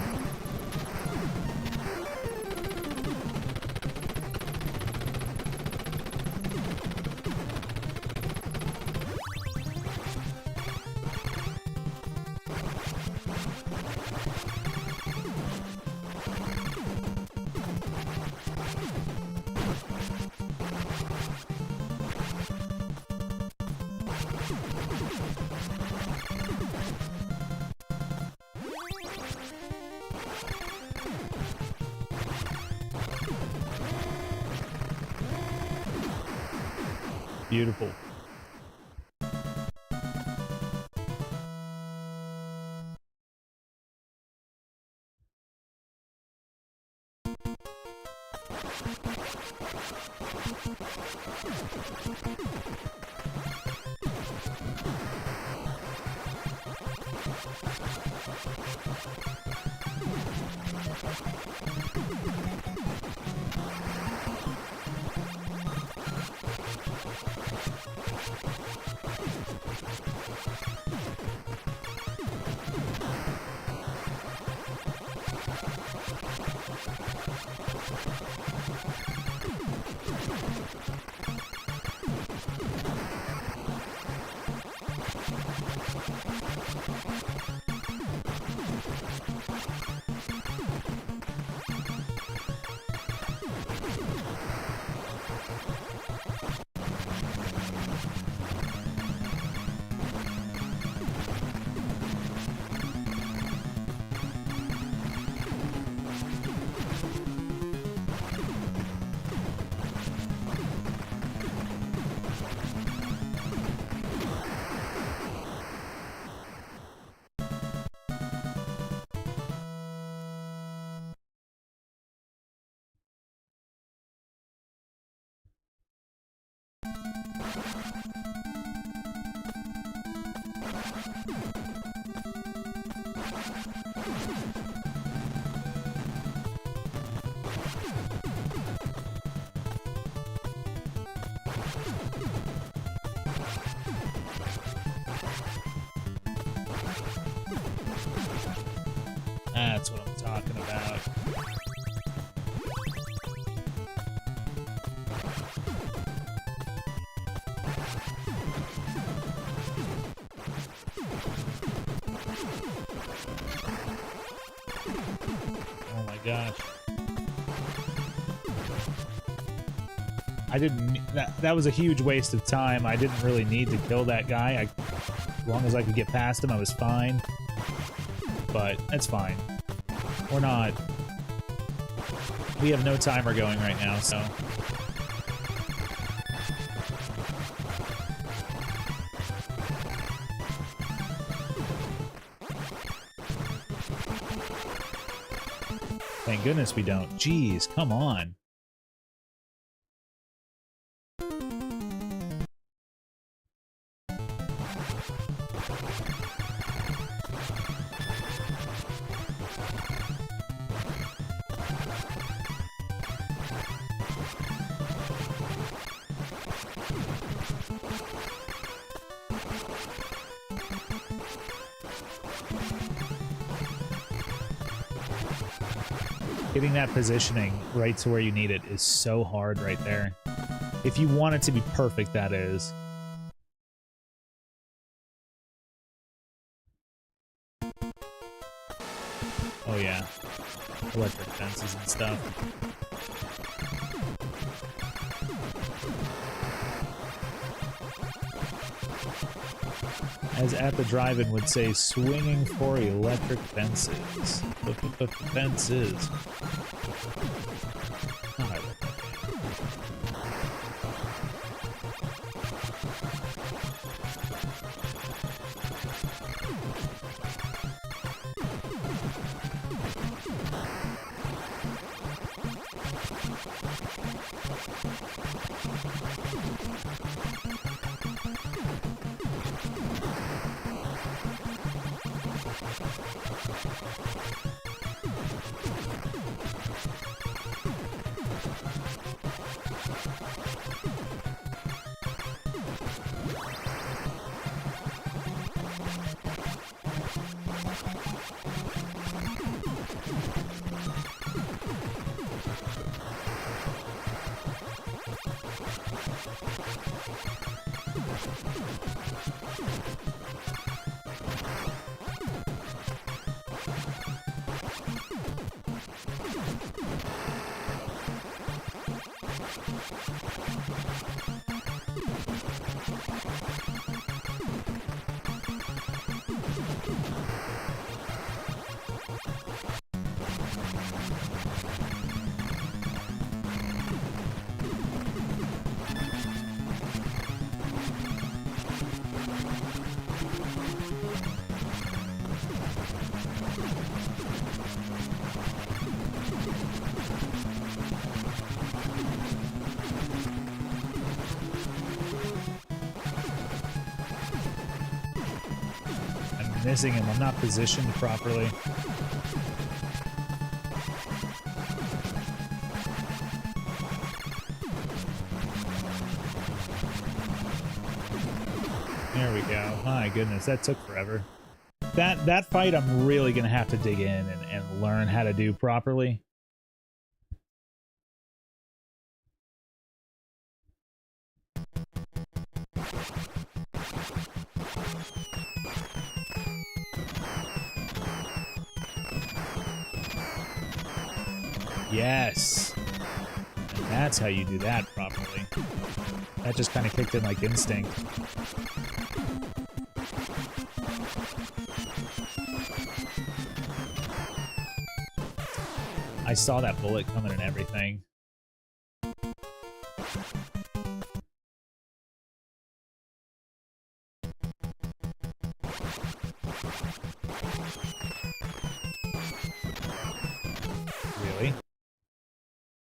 Beautiful. That's what I'm talking about. Oh my gosh. I didn't... That was a huge waste of time. I didn't really need to kill that guy. As long as I could get past him, I was fine. But that's fine. We're not... We have no timer going right now, so... Thank goodness we don't. Jeez, come on. Getting that positioning right to where you need it is so hard right there. If you want it to be perfect, that is. Oh yeah, electric fences and stuff. As at the drive-in would say, swinging for electric fences. Fences. Oh, I love that. Missing him. I'm not positioned properly. There we go. My goodness, that took forever. That fight I'm really gonna have to dig in and learn how to do properly. Yes. And that's how you do that properly. That just kind of kicked in like instinct. I saw that bullet coming and everything. Really?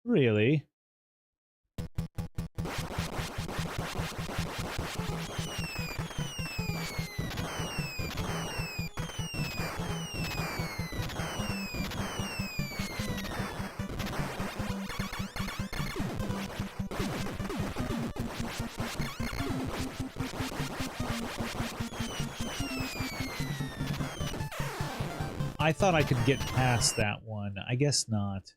Really? I thought I could get past that one. I guess not.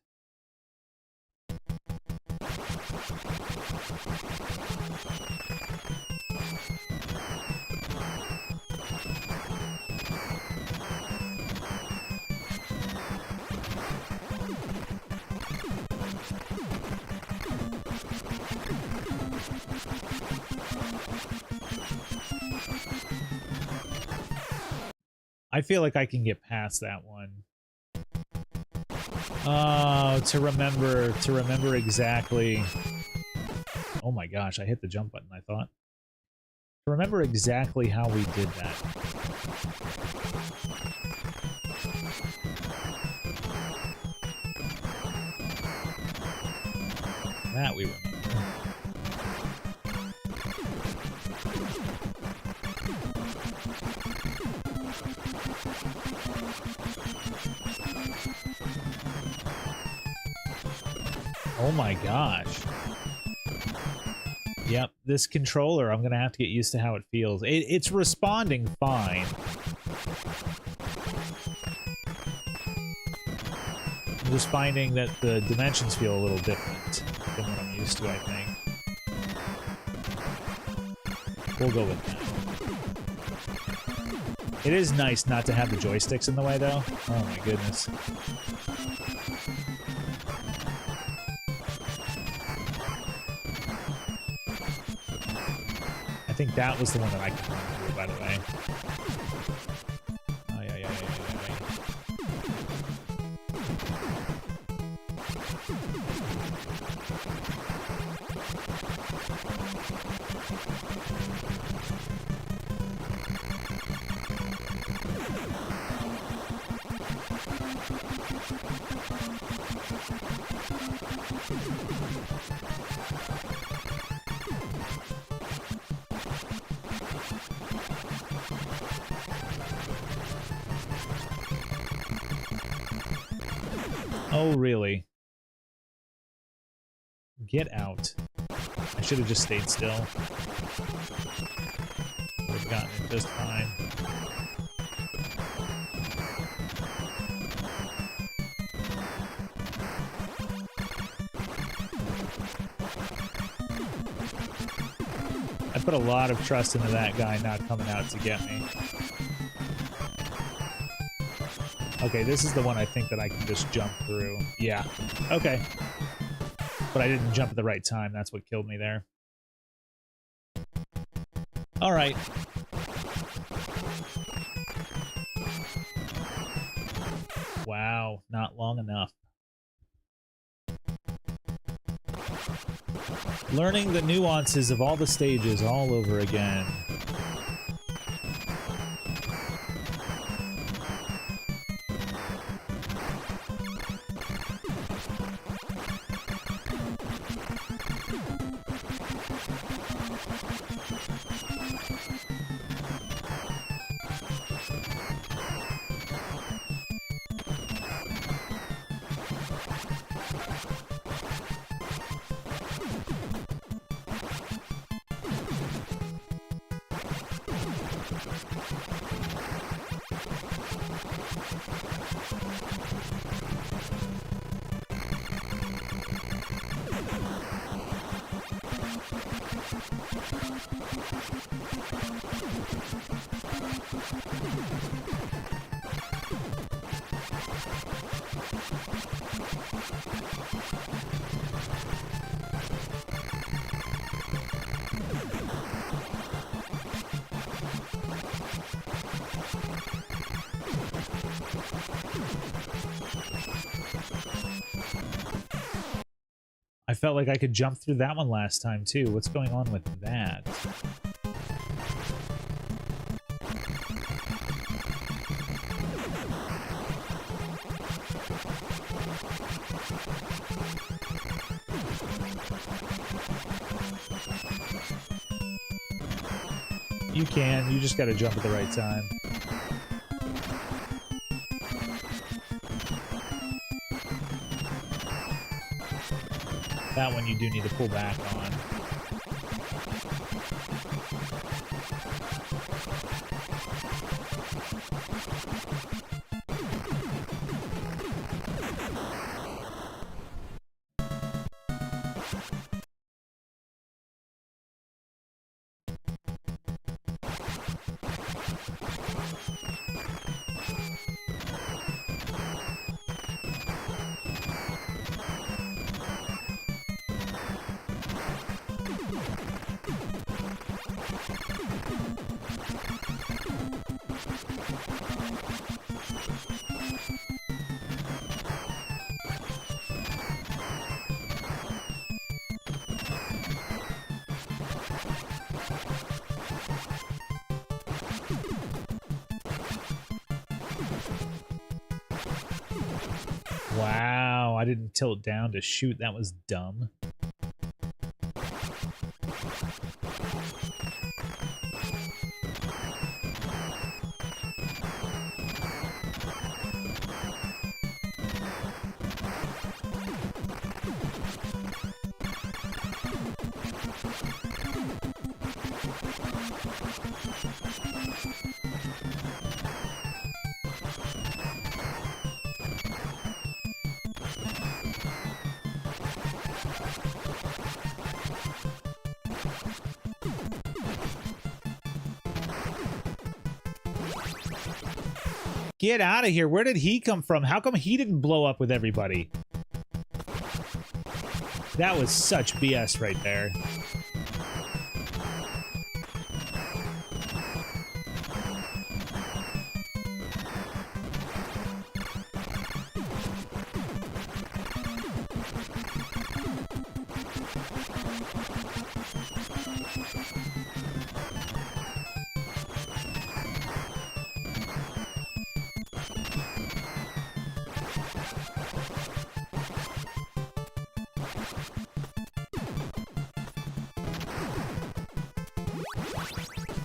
I feel like I can get past that one. Oh, to remember exactly. Oh my gosh, I hit the jump button, I thought. To remember exactly how we did that. That we remember. Oh my gosh. Yep, this controller, I'm gonna have to get used to how it feels. It's responding fine. I'm just finding that the dimensions feel a little different than what I'm used to, I think. We'll go with that. It is nice not to have the joysticks in the way, though. Oh my goodness. I think that was the one that I could run through, by the way. Oh, yeah, yeah, yeah, yeah, yeah. Oh, really? Get out. I should have just stayed still. Would have gotten it just fine. I put a lot of trust into that guy not coming out to get me. Okay, this is the one I think that I can just jump through. Yeah. Okay. But I didn't jump at the right time. That's what killed me there. All right. Wow, not long enough. Learning the nuances of all the stages all over again. I felt like I could jump through that one last time, too. What's going on with that? You can. You just gotta jump at the right time. That one you do need to pull back on. Wow, I didn't tilt down to shoot. That was dumb. Get out of here. Where did he come from? How come he didn't blow up with everybody? That was such BS right there.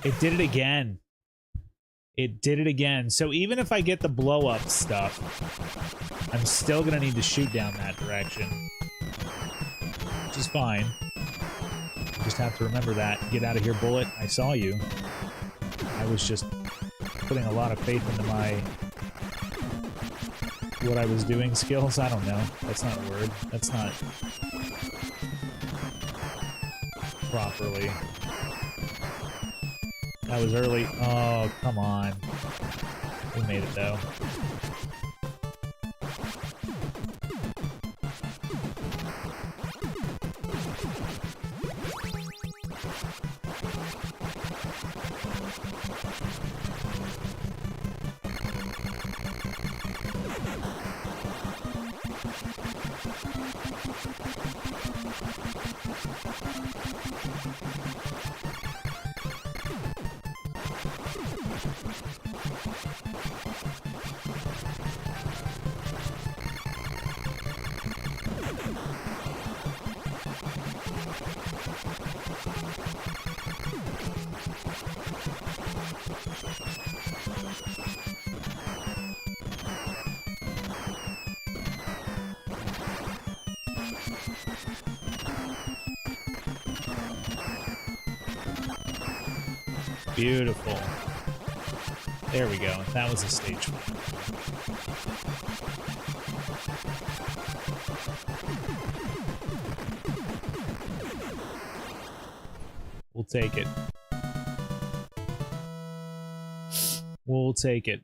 It did it again. It did it again. So even if I get the blow-up stuff, I'm still gonna need to shoot down that direction. Which is fine. Just have to remember that. Get out of here, bullet. I saw you. I was just putting a lot of faith into my... what I was doing skills. I don't know. That's not a word. That's not... properly. That was early. Oh, come on. We made it, though. Beautiful. There we go. That was a stage one. We'll take it. We'll take it.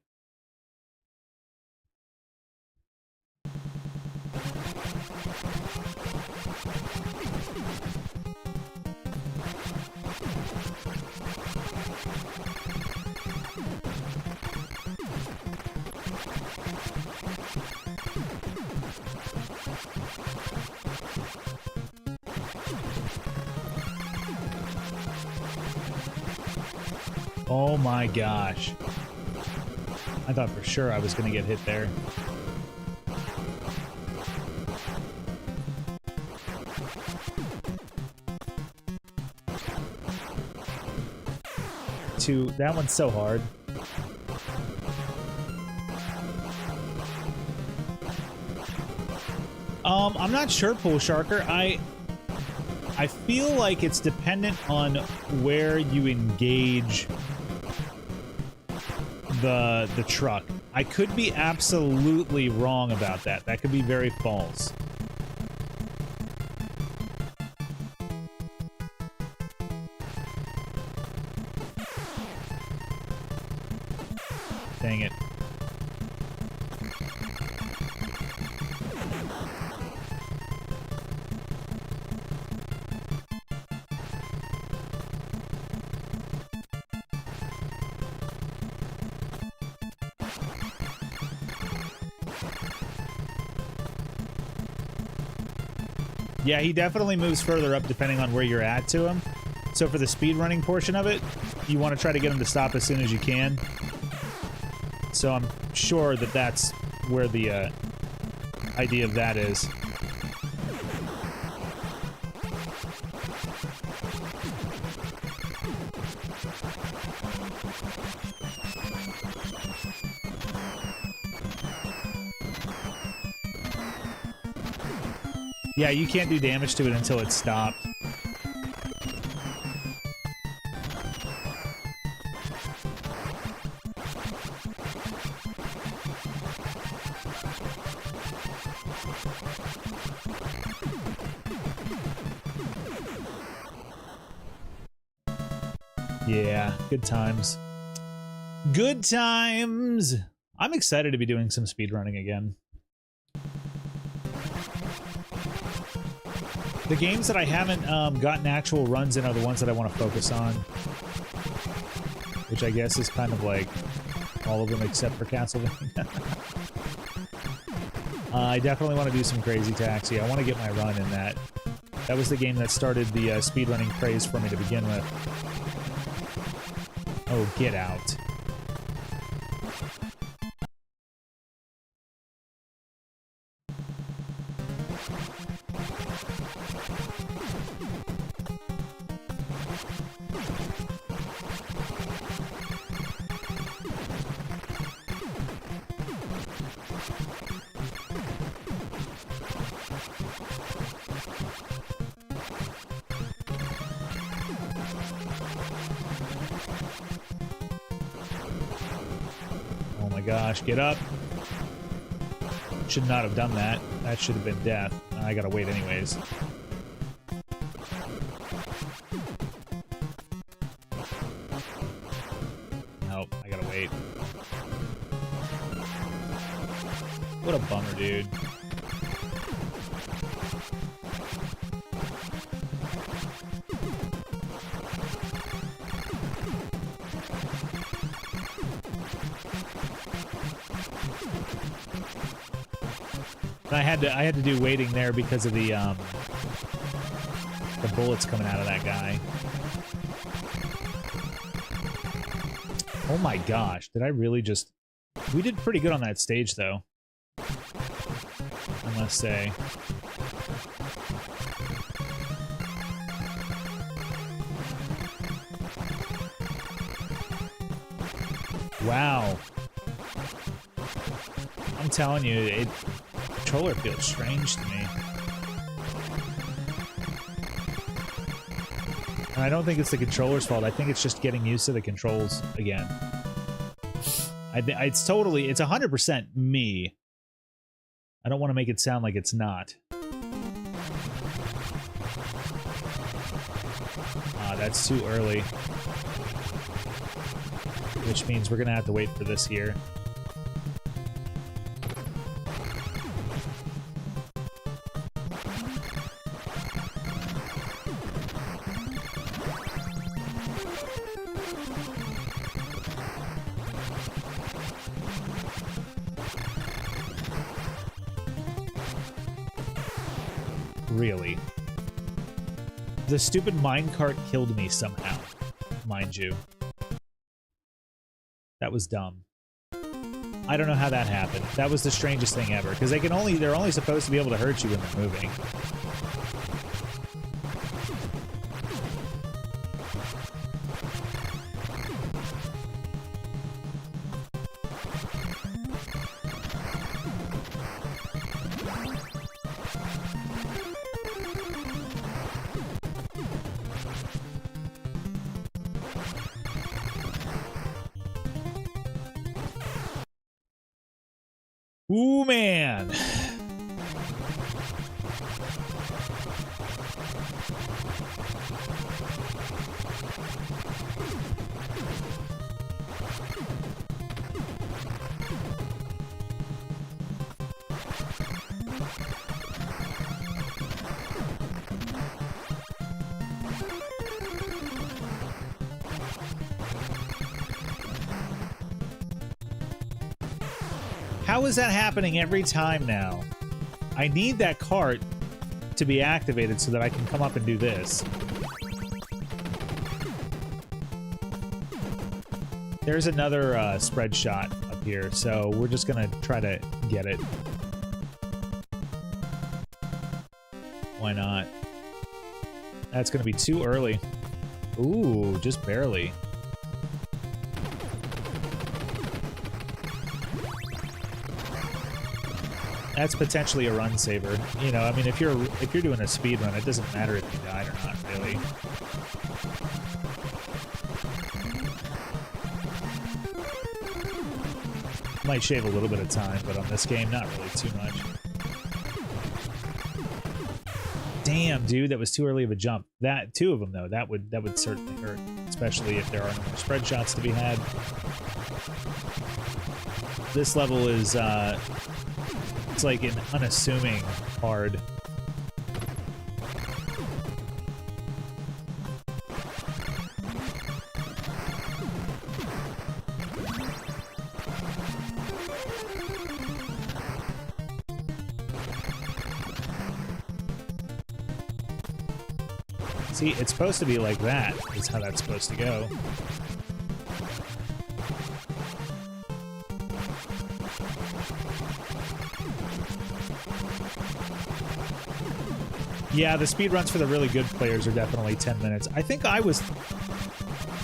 Oh my gosh. I thought for sure I was going to get hit there. That one's so hard. I'm not sure, Pool Sharker. I feel like it's dependent on where you engage the truck. I could be absolutely wrong about that. That could be very false. Dang it. Yeah, he definitely moves further up depending on where you're at to him. So for the speedrunning portion of it, you want to try to get him to stop as soon as you can. So I'm sure that that's where the idea of that is. Yeah, you can't do damage to it until it's stopped. Yeah, good times. Good times! I'm excited to be doing some speedrunning again. The games that I haven't gotten actual runs in are the ones that I want to focus on. Which I guess is kind of like all of them except for Castlevania. I definitely want to do some Crazy Taxi. I want to get my run in that. That was the game that started the speedrunning craze for me to begin with. Oh, get out. Gosh, get up. Should not have done that. That should have been death. I gotta wait anyways. Nope, I gotta wait. What a bummer, dude. I had to do waiting there because of the bullets coming out of that guy. Oh my gosh, did I really just... We did pretty good on that stage, though. I must say. Wow. I'm telling you, the controller feels strange to me. And I don't think it's the controller's fault. I think it's just getting used to the controls again. It's 100% me. I don't want to make it sound like it's not. Ah, that's too early. Which means we're going to have to wait for this here. Really. The stupid minecart killed me somehow, mind you. That was dumb. I don't know how that happened. That was the strangest thing ever, because they're only supposed to be able to hurt you when they're moving. Ooh, man. How is that happening every time now? I need that cart to be activated so that I can come up and do this. There's another spread shot up here, so we're just gonna try to get it. Why not? That's gonna be too early. Ooh, just barely. That's potentially a run saver. You know, I mean, if you're doing a speed run, it doesn't matter if you died or not, really. Might shave a little bit of time, but on this game, not really too much. Damn, dude, that was too early of a jump. Two of them though, that would certainly hurt. especially if there are no more spread shots to be had. This level is, it's like an unassuming hard. See, it's supposed to be like that, is how that's supposed to go. Yeah, the speedruns for the really good players are definitely 10 minutes. I think I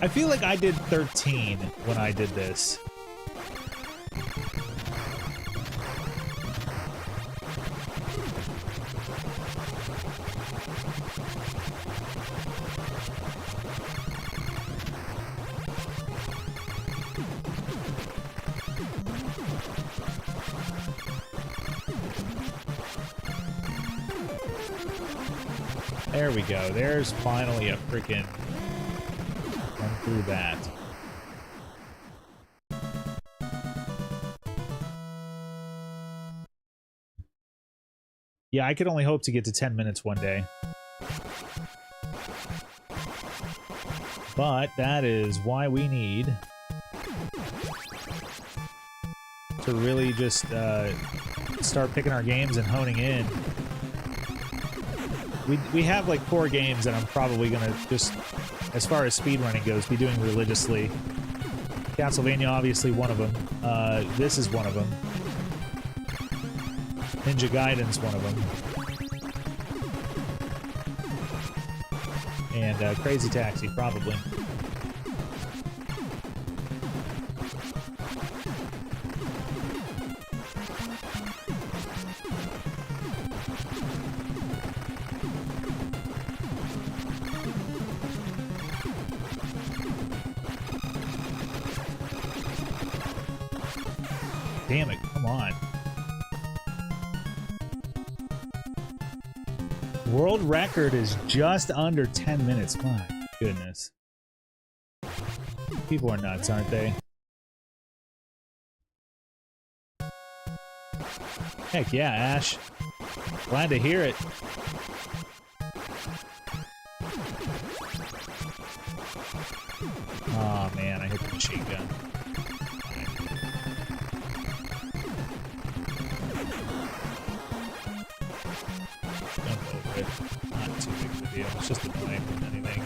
feel like I did 13 when I did this. There we go. There's finally a freaking run through that. Yeah, I could only hope to get to 10 minutes one day. But that is why we need to really just start picking our games and honing in. We have like 4 games that I'm probably gonna just, as far as speedrunning goes, be doing religiously. Castlevania, obviously one of them. This is one of them. Ninja Gaiden's one of them. And Crazy Taxi, probably. Damn it, come on. World record is just under 10 minutes. My goodness. People are nuts, aren't they? Heck yeah, Ash. Glad to hear it. Oh man, I hit the machine gun. Not too big of a deal. It's just a knife than anything.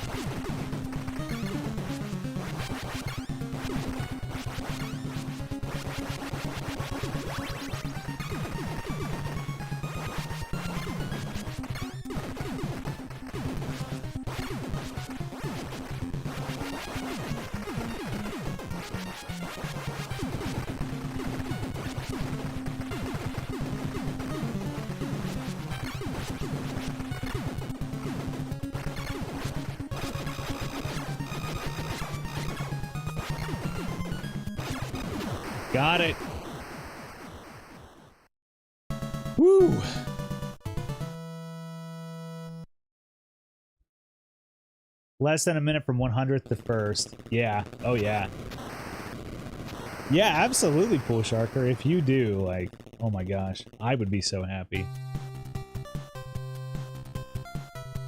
Got it. Woo! Less than a minute from 100th to first. Yeah. Oh, yeah. Yeah, absolutely, Pool Sharker. If you do, like, oh my gosh, I would be so happy.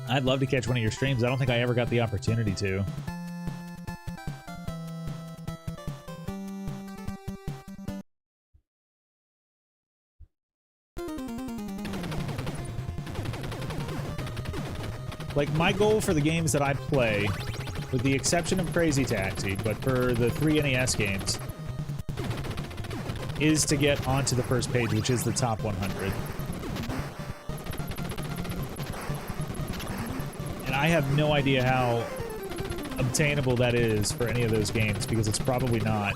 I'd love to catch one of your streams. I don't think I ever got the opportunity to. Like, my goal for the games that I play, with the exception of Crazy Taxi, but for the 3 NES games, is to get onto the first page, which is the top 100. And I have no idea how obtainable that is for any of those games, because it's probably not.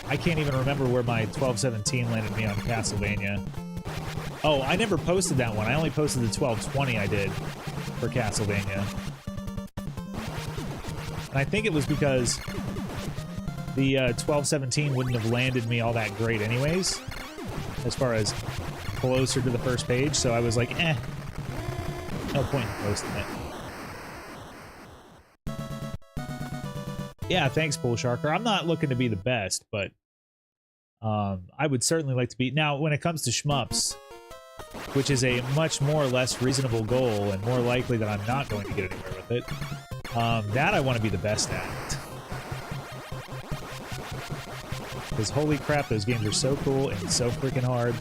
I can't even remember where my 1217 landed me on Castlevania. Oh, I never posted that one. I only posted the 1220 I did for Castlevania. And I think it was because the 1217 wouldn't have landed me all that great anyways, as far as closer to the first page, so I was like, eh, no point in posting it. Yeah, thanks, Pool Sharker. I'm not looking to be the best, but I would certainly like to be. Now, when it comes to shmups, which is a much more or less reasonable goal, and more likely that I'm not going to get anywhere with it, that I want to be the best at. Because holy crap, those games are so cool and so freaking hard.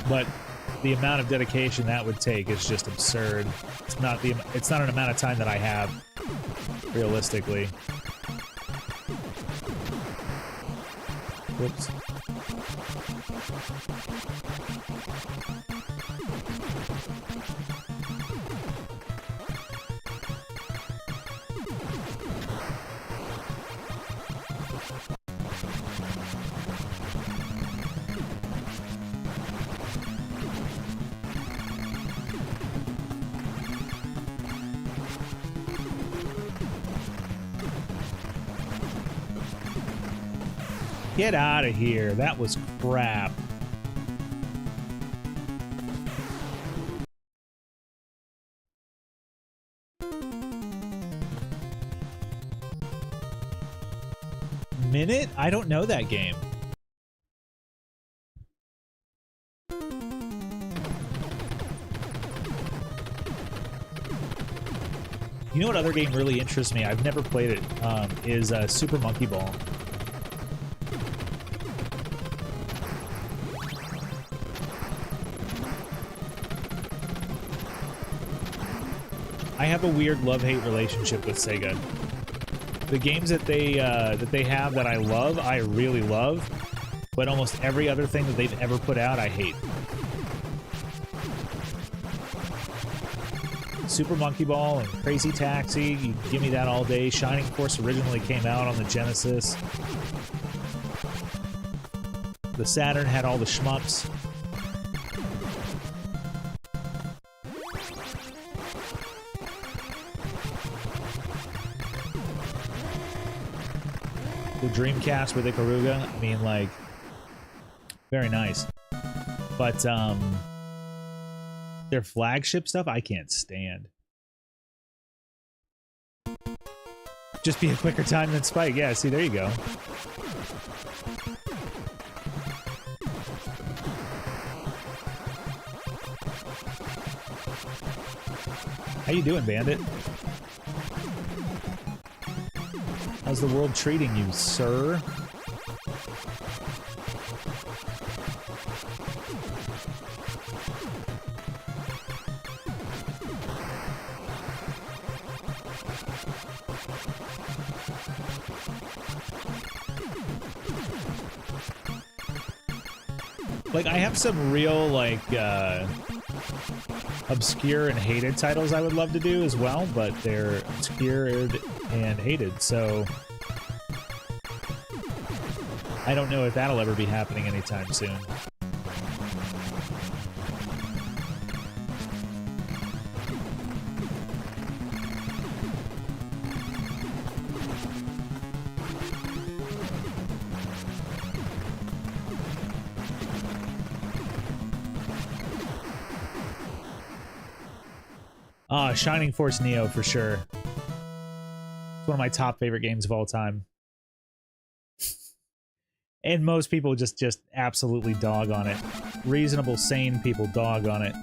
But the amount of dedication that would take is just absurd. It's not an amount of time that I have, realistically. Whoops. Get out of here. That was crap. Minute? I don't know that game. You know what other game really interests me? I've never played it. Is Super Monkey Ball. I have a weird love-hate relationship with Sega. The games that they have that I love, I really love, but almost every other thing that they've ever put out, I hate. Super Monkey Ball and Crazy Taxi, you give me that all day. Shining Force originally came out on the Genesis. The Saturn had all the shmups. The Dreamcast with Ikaruga, I mean, like, very nice. But, their flagship stuff, I can't stand. Just be a quicker time than Spike. Yeah, see, there you go. How you doing, Bandit? How's the world treating you, sir? Like, I have some real, like, obscure and hated titles I would love to do as well, but they're obscured and hated, so I don't know if that'll ever be happening anytime soon. Shining Force Neo for sure. It's one of my top favorite games of all time. And most people just absolutely dog on it. Reasonable, sane people dog on it.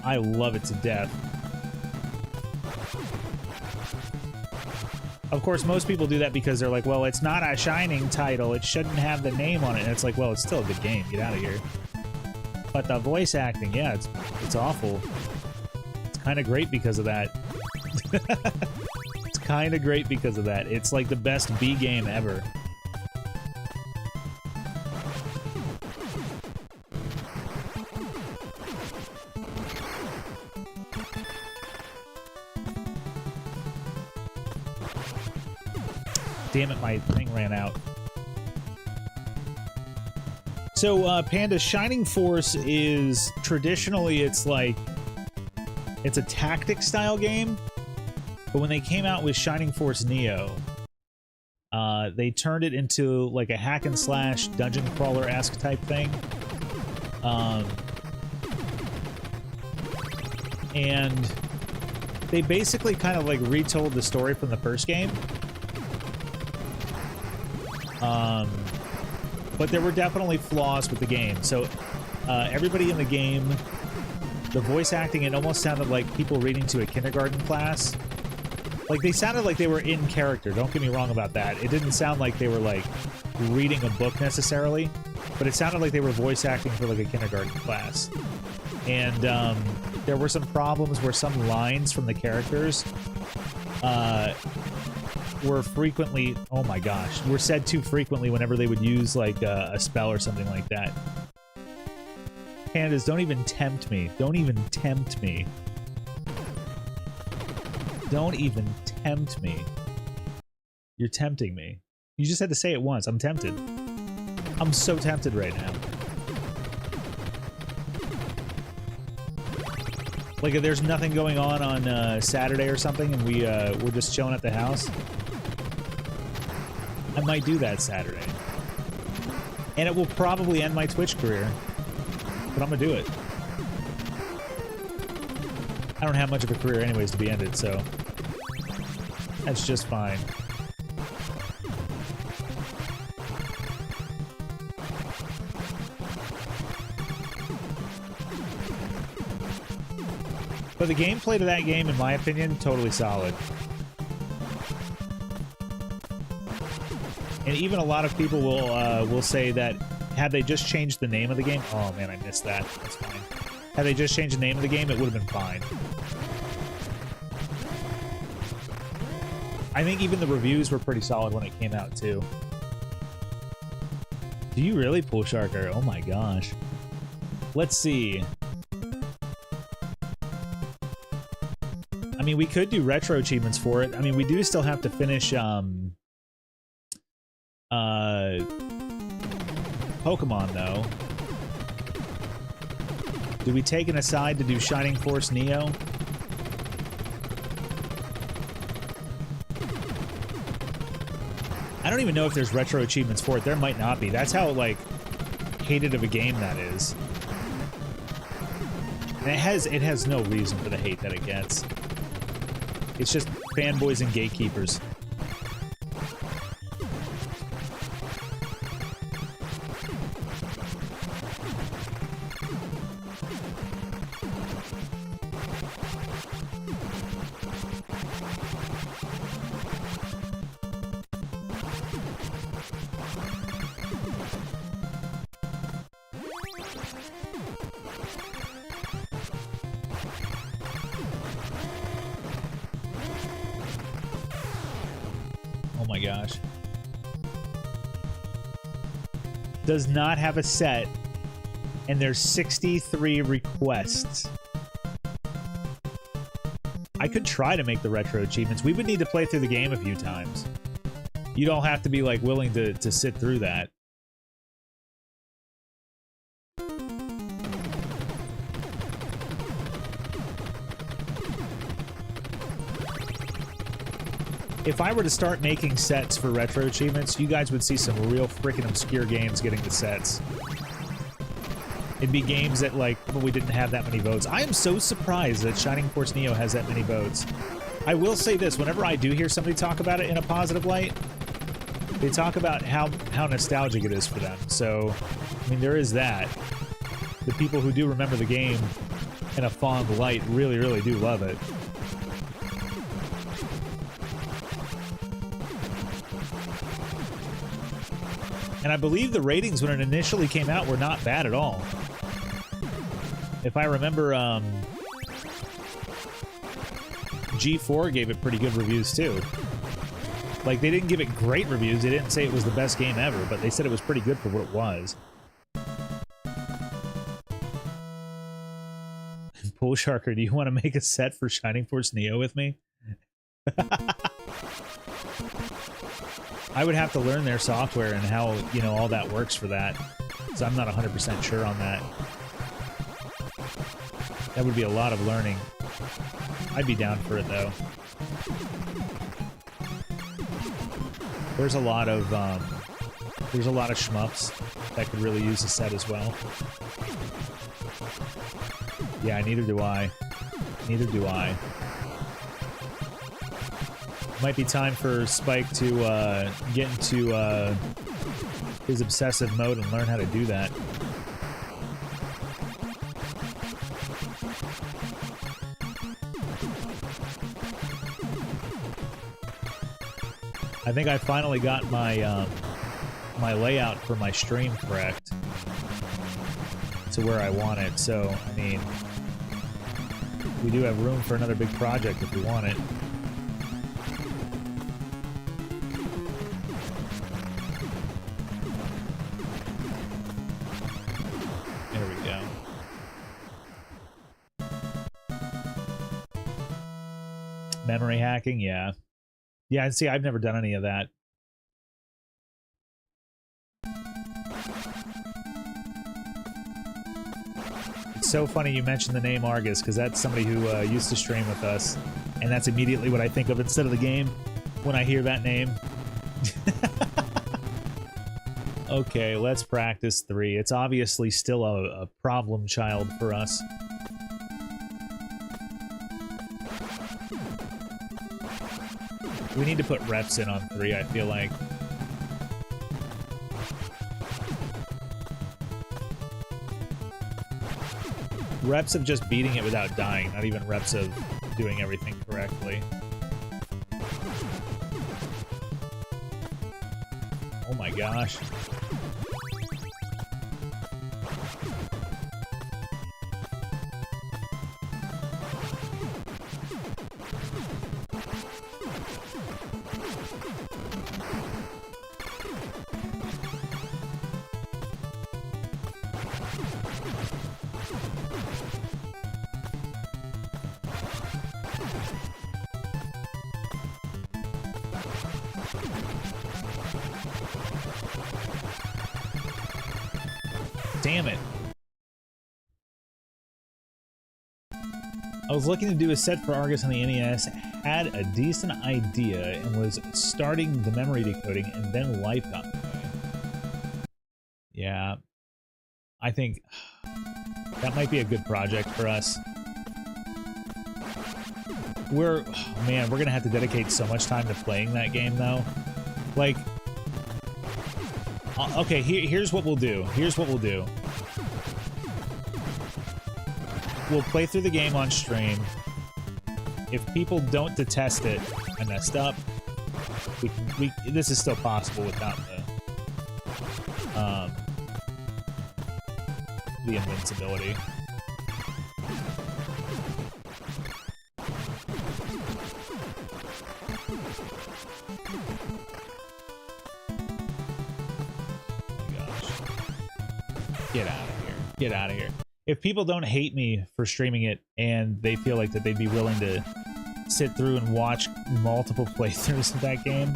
I love it to death. Of course, most people do that because they're like, well, it's not a Shining title. It shouldn't have the name on it. And it's like, well, it's still a good game. Get out of here. But the voice acting, yeah, it's awful. It's kind of great because of that. It's kind of great because of that. It's like the best B game ever. Damn it, my thing ran out. So, Panda, Shining Force is traditionally, it's like, it's a tactic style game, but when they came out with Shining Force Neo, they turned it into like a hack and slash dungeon crawler-esque type thing. And they basically kind of like retold the story from the first game. But there were definitely flaws with the game. So everybody in the game, the voice acting, it almost sounded like people reading to a kindergarten class. Like, they sounded like they were in character. Don't get me wrong about that. It didn't sound like they were, like, reading a book necessarily, but it sounded like they were voice acting for, like, a kindergarten class. And there were some problems where some lines from the characters were frequently, oh my gosh, were said too frequently whenever they would use, like, a spell or something like that. Pandas, don't even tempt me. Don't even tempt me. Don't even tempt me. You're tempting me. You just had to say it once. I'm tempted. I'm so tempted right now. Like, if there's nothing going on Saturday or something and we're just chilling at the house, I might do that Saturday. And it will probably end my Twitch career, but I'm gonna do it. I don't have much of a career anyways to be ended, so that's just fine. But the gameplay to that game, in my opinion, totally solid. And even a lot of people will say that had they just changed the name of the game... Oh man, I missed that. That's fine. Had they just changed the name of the game, it would have been fine. I think even the reviews were pretty solid when it came out, too. Do you really, Pool Sharker? Oh my gosh. Let's see. I mean, we could do retro achievements for it. I mean, we do still have to finish, Pokemon, though. Do we take an aside to do Shining Force Neo? I don't even know if there's retro achievements for it. There might not be. That's how, like, hated of a game that is. And it has no reason for the hate that it gets. It's just fanboys and gatekeepers. Does not have a set, and there's 63 requests. I could try to make the retro achievements. We would need to play through the game a few times. You don't have to be, like, willing to sit through that. If I were to start making sets for retro achievements, you guys would see some real freaking obscure games getting the sets. It'd be games that, like, probably didn't have that many votes. I am so surprised that Shining Force Neo has that many votes. I will say this, whenever I do hear somebody talk about it in a positive light, they talk about how nostalgic it is for them. So, I mean, there is that. The people who do remember the game in a fond light really, really do love it. And I believe the ratings when it initially came out were not bad at all. If I remember, G4 gave it pretty good reviews too. Like, they didn't give it great reviews, they didn't say it was the best game ever, but they said it was pretty good for what it was. Pool Sharker, do you want to make a set for Shining Force Neo with me? I would have to learn their software and how, you know, all that works for that. So I'm not 100% sure on that. That would be a lot of learning. I'd be down for it, though. There's a lot of shmups that could really use a set as well. Yeah, neither do I. Neither do I. Might be time for Spike to get into his obsessive mode and learn how to do that. I think I finally got my my layout for my stream correct to where I want it. So, I mean, we do have room for another big project if we want it. There we go. Memory hacking, yeah. Yeah, see, I've never done any of that. It's so funny you mentioned the name Argus, because that's somebody who used to stream with us, and that's immediately what I think of instead of the game when I hear that name. Okay, let's practice 3. It's obviously still a problem child for us. We need to put reps in on 3, I feel like. Reps of just beating it without dying, not even reps of doing everything correctly. Oh my gosh. Damn it. I was looking to do a set for Argus on the NES, had a decent idea, and was starting the memory decoding, and then life got in the way. Yeah. I think that might be a good project for us. Man, we're gonna have to dedicate so much time to playing that game, though. Like, okay, here's what we'll do. Here's what we'll do. We'll play through the game on stream. If people don't detest it, I messed up. This is still possible without the invincibility. Get out of here. Get out of here. If people don't hate me for streaming it and they feel like that they'd be willing to sit through and watch multiple playthroughs of that game,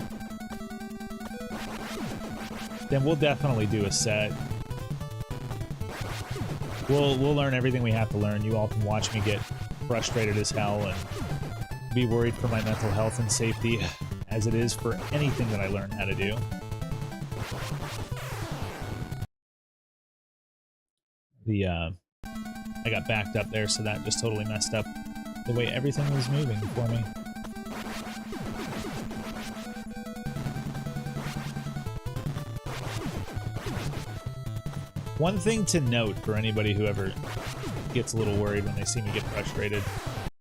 then we'll definitely do a set. We'll learn everything we have to learn. You all can watch me get frustrated as hell and be worried for my mental health and safety, as it is for anything that I learn how to do. I got backed up there, so that just totally messed up the way everything was moving for me. One thing to note for anybody who ever gets a little worried when they see me get frustrated,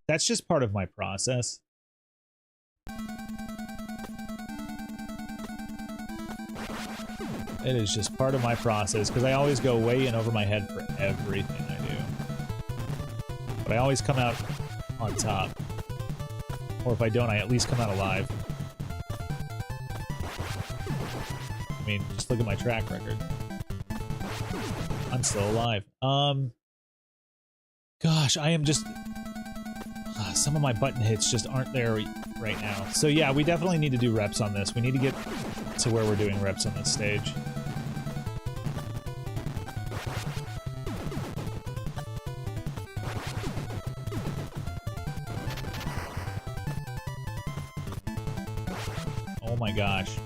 that's just part of my process. It is just part of my process, because I always go way in over my head for everything I do. But I always come out on top. Or if I don't, I at least come out alive. I mean, just look at my track record. I'm still alive. Gosh, I am just... some of my button hits just aren't there right now. So yeah, we definitely need to do reps on this. We need to get to where we're doing reps on this stage. Oh my gosh.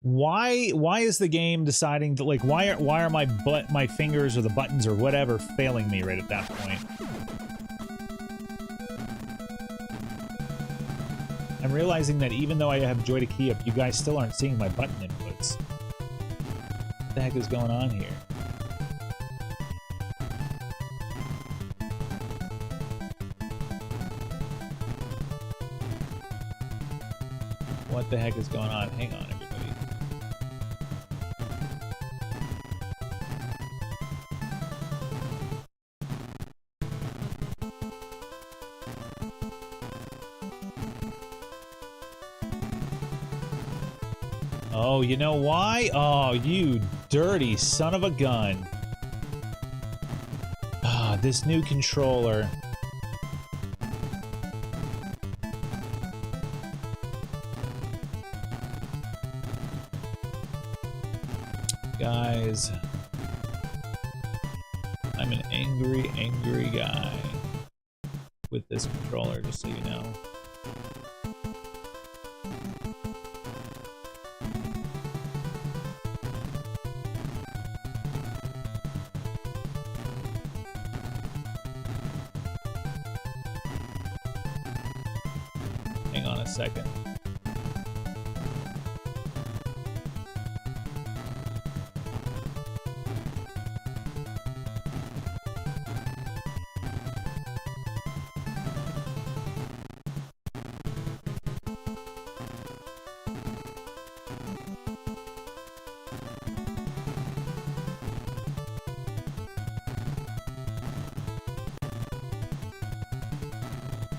Why is the game deciding to, like, why are my fingers or the buttons or whatever failing me right at that point? I'm realizing that even though I have joy to key up, you guys still aren't seeing my button inputs. What the heck is going on here? What the heck is going on? Hang on, everybody. Oh, you know why? Oh, you dirty son of a gun. Ah, this new controller. Guys, I'm an angry, angry guy with this controller, just so you know. Hang on a second.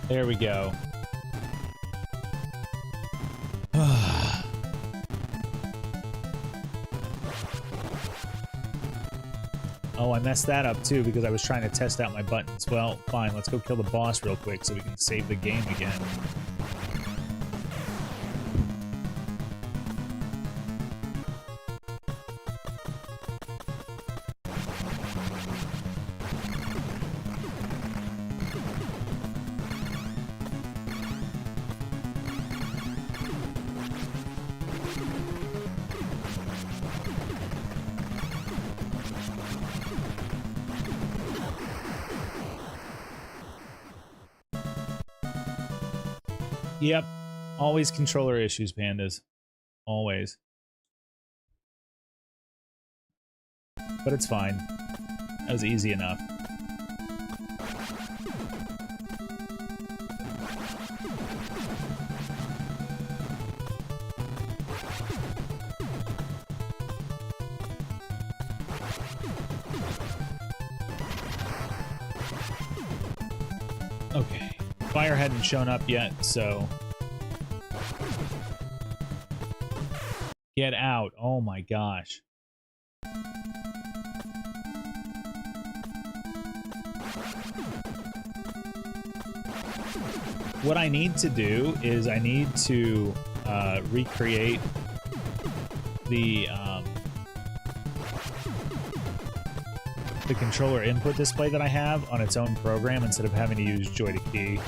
There we go. Oh, I messed that up too because I was trying to test out my buttons. Well, fine, let's go kill the boss real quick so we can save the game again. Yep. Always controller issues, pandas. Always. But it's fine. That was easy enough. Okay. Fire hadn't shown up yet, so... Get out. Oh my gosh. What I need to do is I need to recreate the controller input display that I have on its own program instead of having to use joy to key.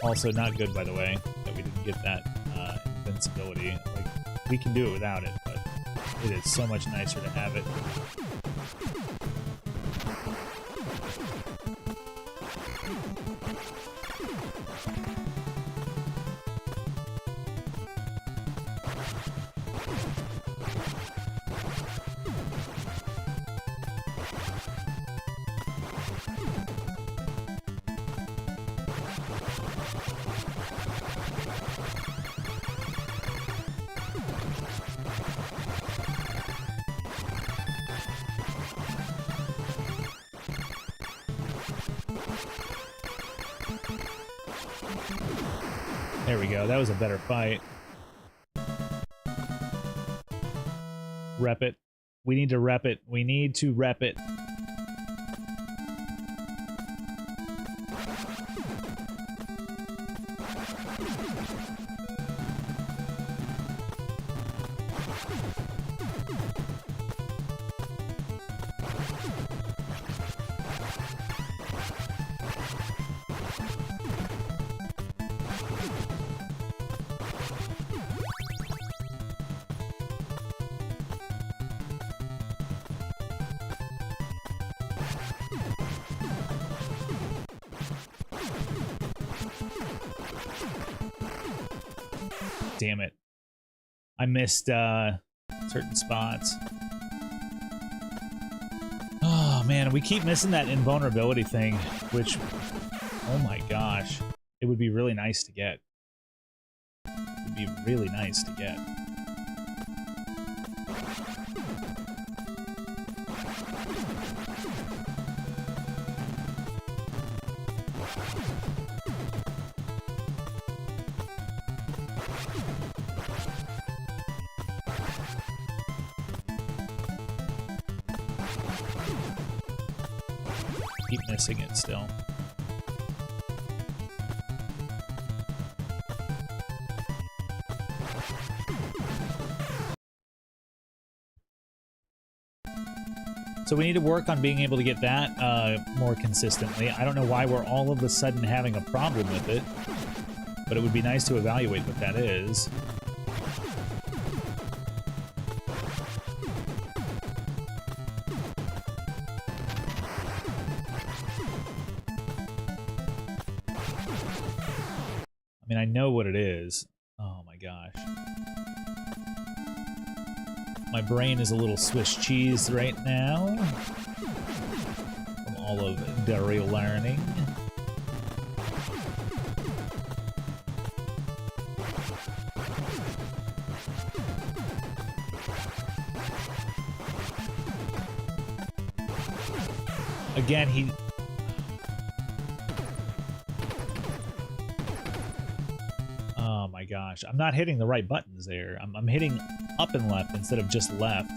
Also not good, by the way, that we didn't get that invincibility. Like, we can do it without it, but it is so much nicer to have it. There we go. That was a better fight. Rep it. We need to rep it. We need to rep it. damn it. I missed certain spots. Oh man, we keep missing that invulnerability thing, which, oh my gosh, it would be really nice to get. It would be really nice to get. Keep missing it still. So we need to work on being able to get that more consistently. I don't know why we're all of a sudden having a problem with it, but it would be nice to evaluate what that is. I mean, I know what it is. Oh my gosh. My brain is a little Swiss cheese right now from all of the relearning. Again, he... Oh my gosh, I'm not hitting the right buttons there. I'm hitting up and left instead of just left.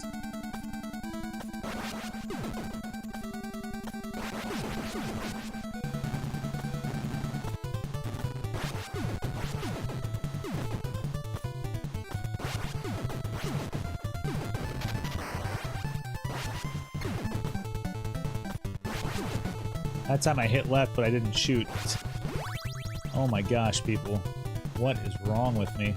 That time I hit left, but I didn't shoot. Oh my gosh, people. What is wrong with me?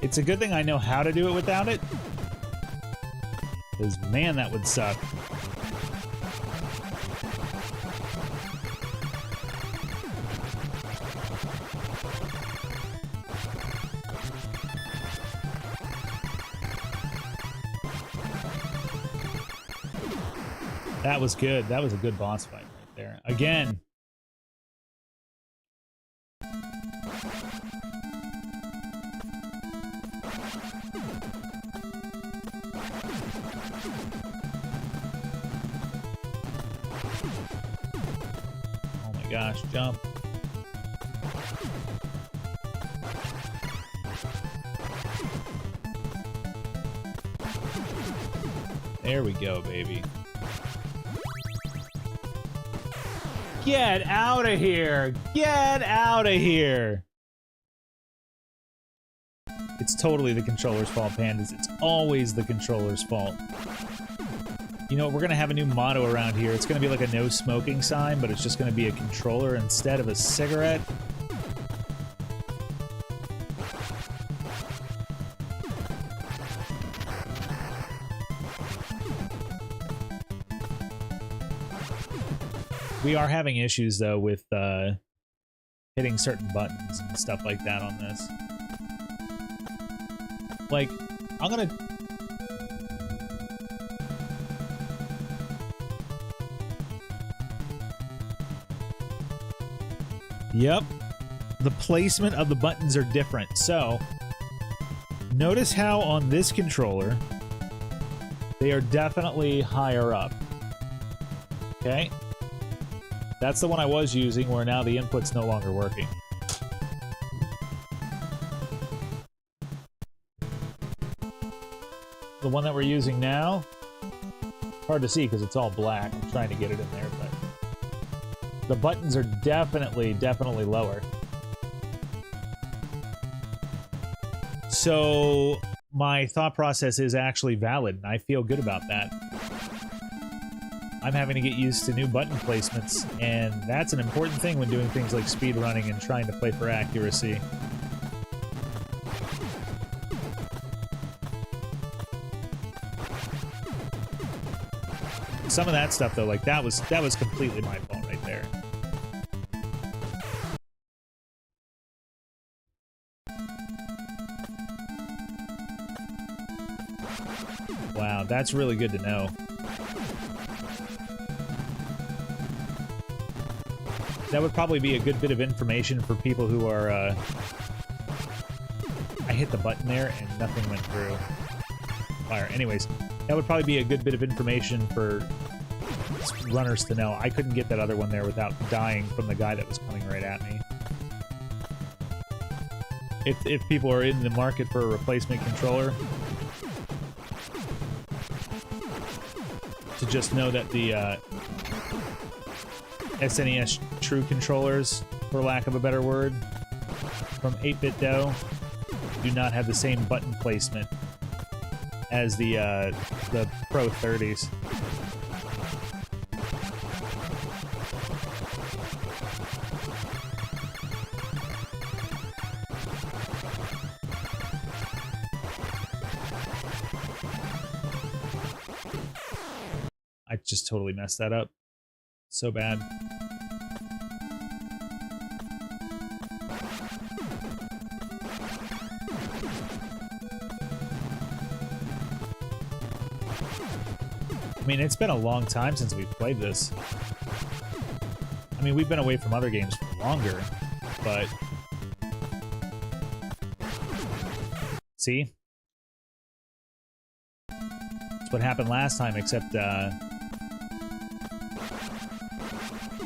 It's a good thing I know how to do it without it. Because, man, that would suck. That was good. That was a good boss fight right there. Again. Oh my gosh, jump. There we go, baby. Get out of here! Get out of here! It's totally the controller's fault, Pandas. It's always the controller's fault. You know, we're gonna have a new motto around here. It's gonna be like a no smoking sign, but it's just gonna be a controller instead of a cigarette. We are having issues, though, with hitting certain buttons and stuff like that on this. Like, I'm gonna... Yep. The placement of the buttons are different. So, notice how on this controller, they are definitely higher up. Okay? That's the one I was using, where now the input's no longer working. The one that we're using now, hard to see because it's all black. I'm trying to get it in there, but the buttons are definitely lower. So my thought process is actually valid, and I feel good about that. I'm having to get used to new button placements, and that's an important thing when doing things like speedrunning and trying to play for accuracy. Some of that stuff though, like that was completely my fault right there. Wow, that's really good to know. That would probably be a good bit of information for people who are, I hit the button there and nothing went through. Fire. Anyways, that would probably be a good bit of information for runners to know. I couldn't get that other one there without dying from the guy that was coming right at me. If people are in the market for a replacement controller, to just know that the SNES True controllers, for lack of a better word, from 8BitDo do not have the same button placement as the Pro 30s. I just totally messed that up. So bad. I mean, it's been a long time since we've played this. I mean, we've been away from other games for longer, but... See? That's what happened last time, except,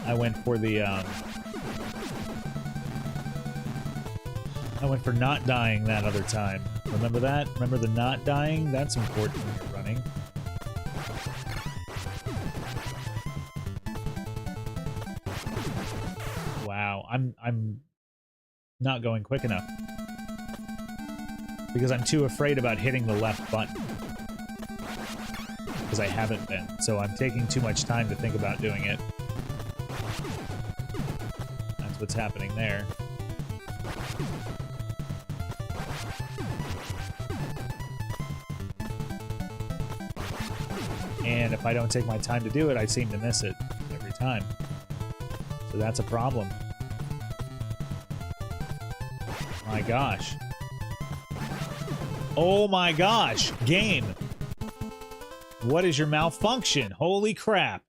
I went for the, I went for not dying that other time. Remember that? Remember the not dying? That's important when you're running. Wow, I'm not going quick enough. Because I'm too afraid about hitting the left button. Because I haven't been, so I'm taking too much time to think about doing it. That's what's happening there. And if I don't take my time to do it, I seem to miss it every time. So that's a problem. My gosh. Oh my gosh, game! What is your malfunction? Holy crap.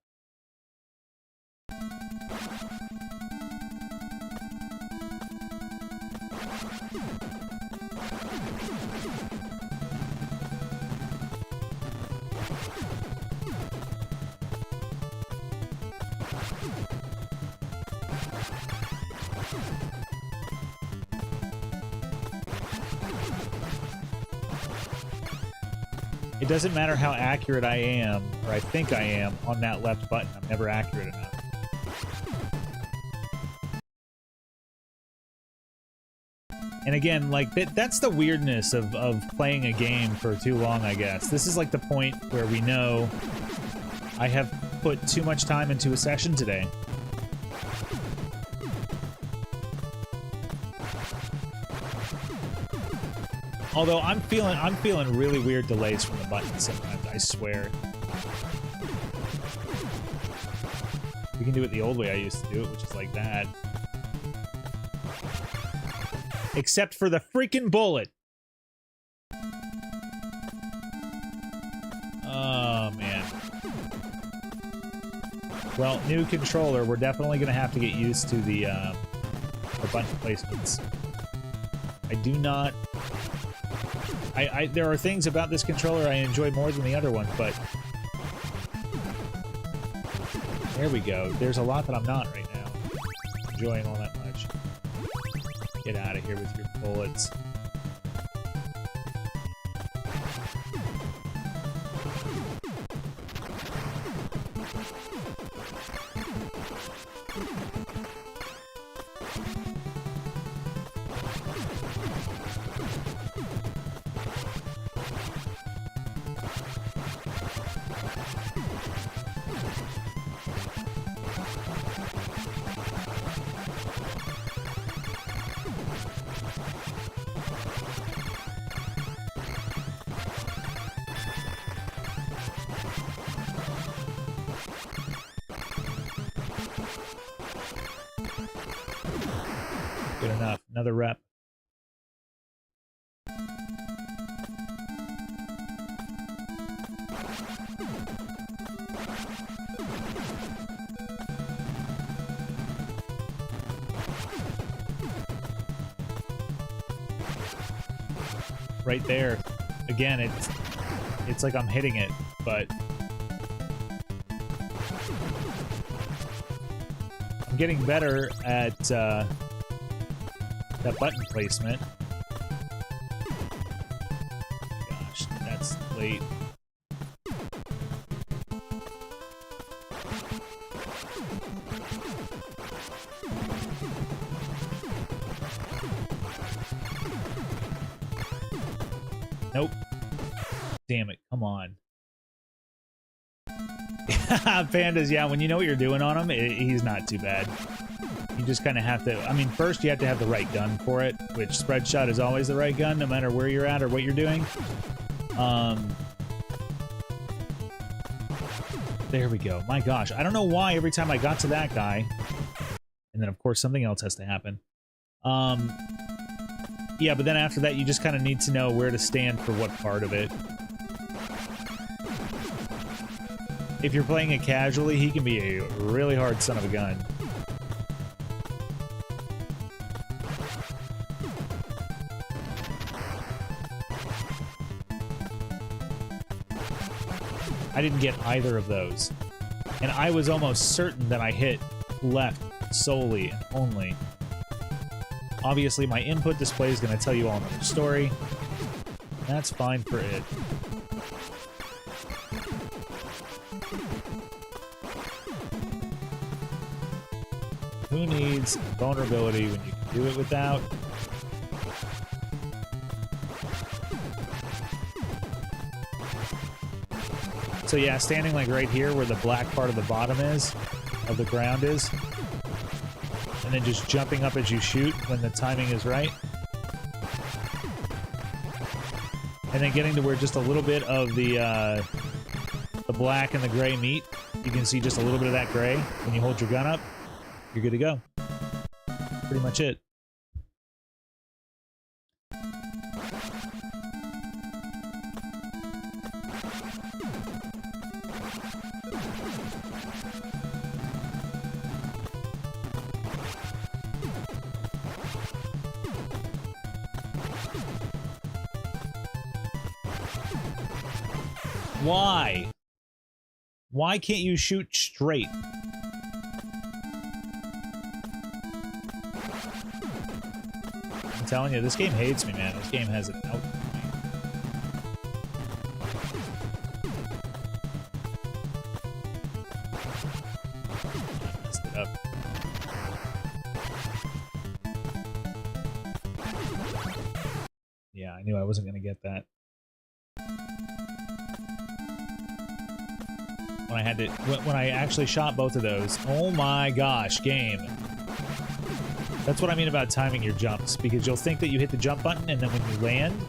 It doesn't matter how accurate I am, or I think I am, on that left button. I'm never accurate enough. And again, like, that's the weirdness of playing a game for too long, I guess. This is like the point where we know I have put too much time into a session today. Although I'm feeling really weird delays from the buttons sometimes, I swear. We can do it the old way I used to do it, which is like that. Except for the freaking bullet. Oh, man. Well, new controller, we're definitely going to have to get used to the button placements. I do not... there are things about this controller I enjoy more than the other one, but... There we go. There's a lot that I'm not right now. Enjoying all that much. Get out of here with your bullets. Good enough. Another rep. Right there. Again, it's like I'm hitting it, but I'm getting better at that button placement. Gosh, that's late. Nope. Damn it, come on. Pandas, yeah, when you know what you're doing on him, he's not too bad. You just kind of have to, I mean, first you have to have the right gun for it, which spread shot is always the right gun, no matter where you're at or what you're doing. There we go. My gosh, I don't know why every time I got to that guy, and then of course something else has to happen. Yeah, but then after that, you just kind of need to know where to stand for what part of it. If you're playing it casually, he can be a really hard son of a gun. I didn't get either of those. And I was almost certain that I hit left solely and only. Obviously, my input display is going to tell you all another story. That's fine for it. Who needs vulnerability when you can do it without? So yeah, standing like right here where the black part of the bottom is, of the ground is, and then just jumping up as you shoot when the timing is right. And then getting to where just a little bit of the black and the gray meet. You can see just a little bit of that gray when you hold your gun up. You're good to go. Pretty much it. Why? Why can't you shoot straight? I'm telling you, this game hates me, man. This game has it out for me. I messed it up. Yeah, I knew I wasn't going to get that. When I actually shot both of those, oh my gosh, game. That's what I mean about timing your jumps, because you'll think that you hit the jump button, and then when you land,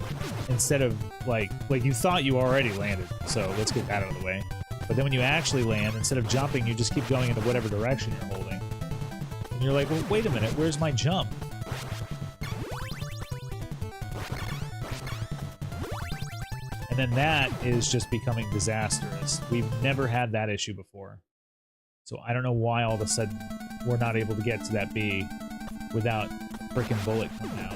instead of like you thought you already landed, so let's get that out of the way. But then when you actually land, instead of jumping, you just keep going into whatever direction you're holding. And you're like, well, wait a minute, where's my jump? And then that is just becoming disastrous. We've never had that issue before. So I don't know why all of a sudden we're not able to get to that B without a freaking bullet coming out.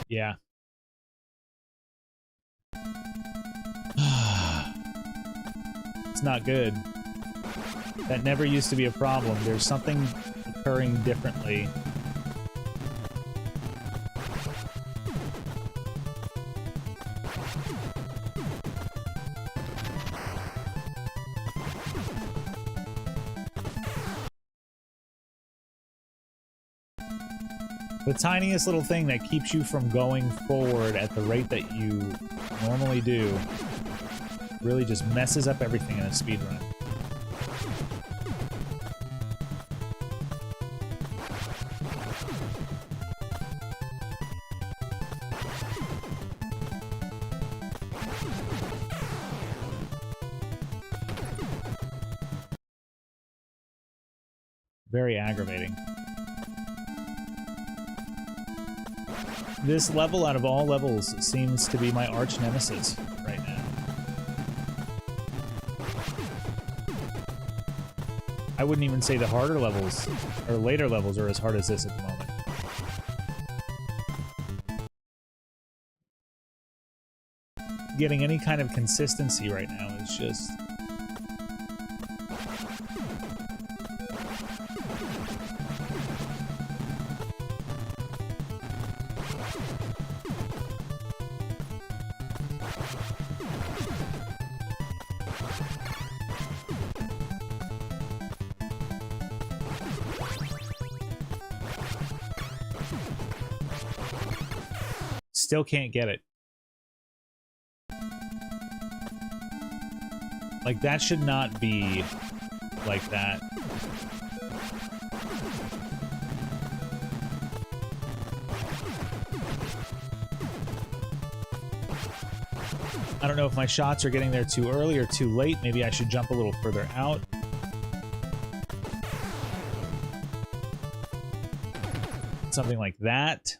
Yeah. It's not good. That never used to be a problem. There's something occurring differently. The tiniest little thing that keeps you from going forward at the rate that you normally do really just messes up everything in a speedrun. Very aggravating. This level, out of all levels, seems to be my arch nemesis right now. I wouldn't even say the harder levels, or later levels, are as hard as this at the moment. Getting any kind of consistency right now is just... Still can't get it. Like, that should not be like that. I don't know if my shots are getting there too early or too late. Maybe I should jump a little further out. Something like that.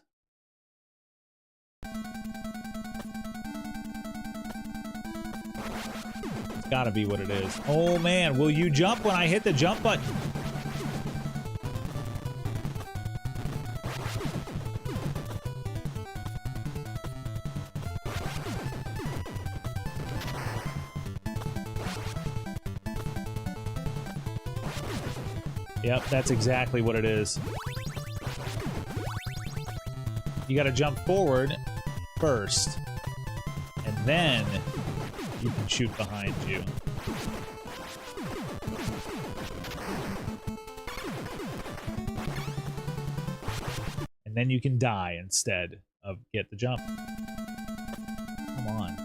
Gotta be what it is. Oh man, will you jump when I hit the jump button? Yep, that's exactly what it is. You gotta jump forward first, and then you can shoot behind you. And then you can die instead of get the jump. Come on.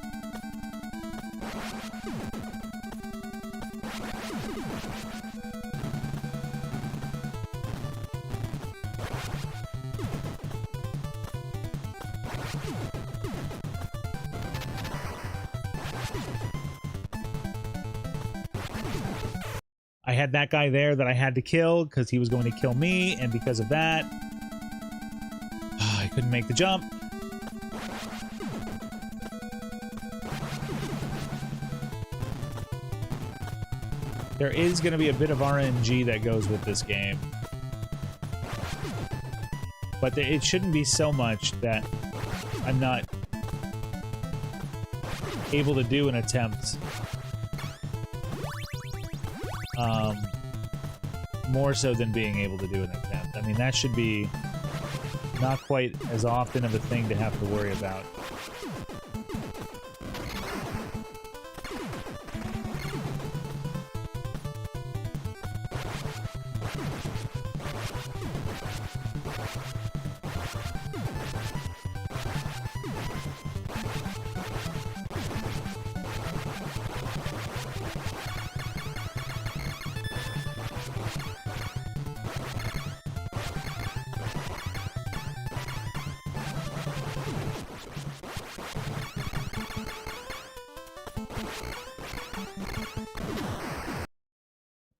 I had that guy there that I had to kill because he was going to kill me, and because of that, I couldn't make the jump. There is going to be a bit of RNG that goes with this game. But it shouldn't be so much that I'm not able to do an attempt. More so than being able to do an attempt. I mean, that should be not quite as often of a thing to have to worry about.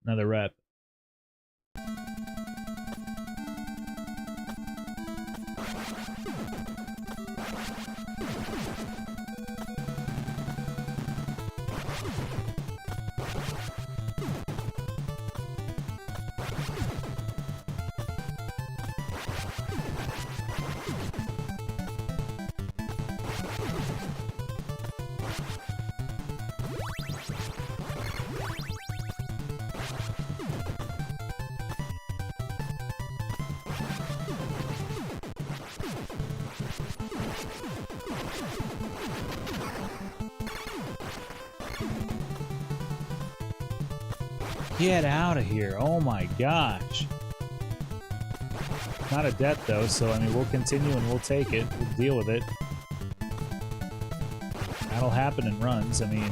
Another rep. Get out of here. Oh my gosh. Not a death though, so I mean, we'll continue and we'll take it. We'll deal with it. That'll happen in runs. I mean,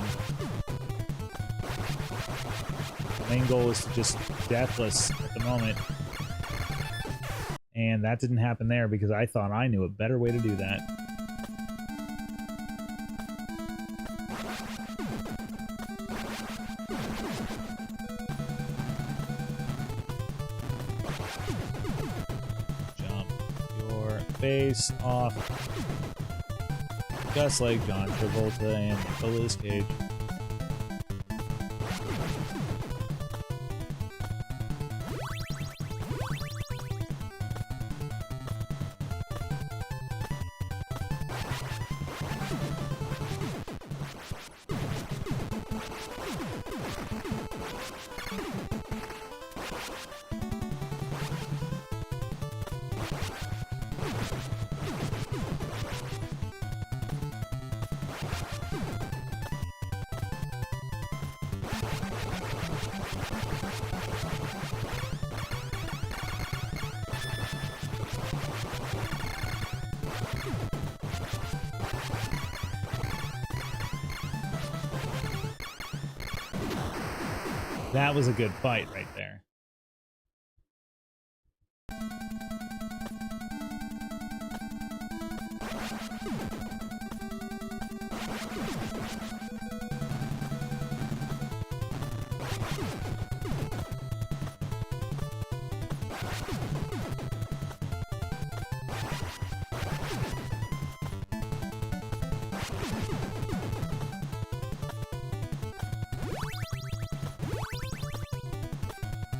the main goal is to just deathless at the moment. And that didn't happen there because I thought I knew a better way to do that. face off. Just like John Travolta and Nicolas Cage. That was a good fight right there.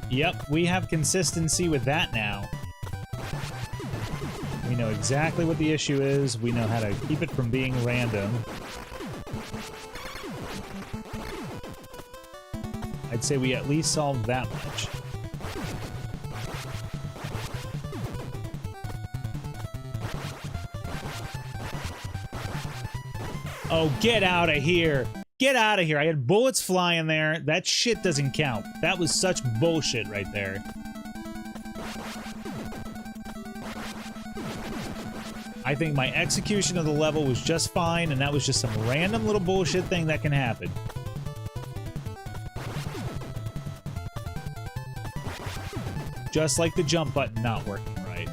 Yep, we have consistency with that now. We know exactly what the issue is. We know how to keep it from being random. I'd say we at least solved that much. Oh, get out of here! Get out of here. I had bullets flying there. That shit doesn't count. That was such bullshit right there. I think my execution of the level was just fine, and that was just some random little bullshit thing that can happen. Just like the jump button not working right.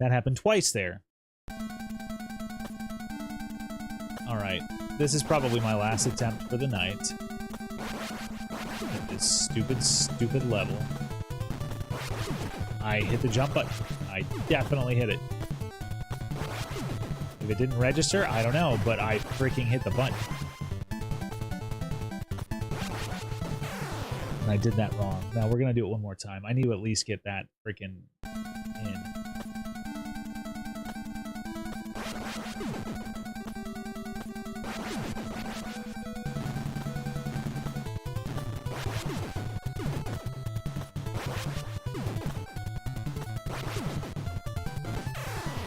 That happened twice there. Alright, this is probably my last attempt for the night. At this stupid, stupid level. I hit the jump button. I definitely hit it. If it didn't register, I don't know, but I freaking hit the button. And I did that wrong. Now we're gonna do it one more time. I need to at least get that freaking in.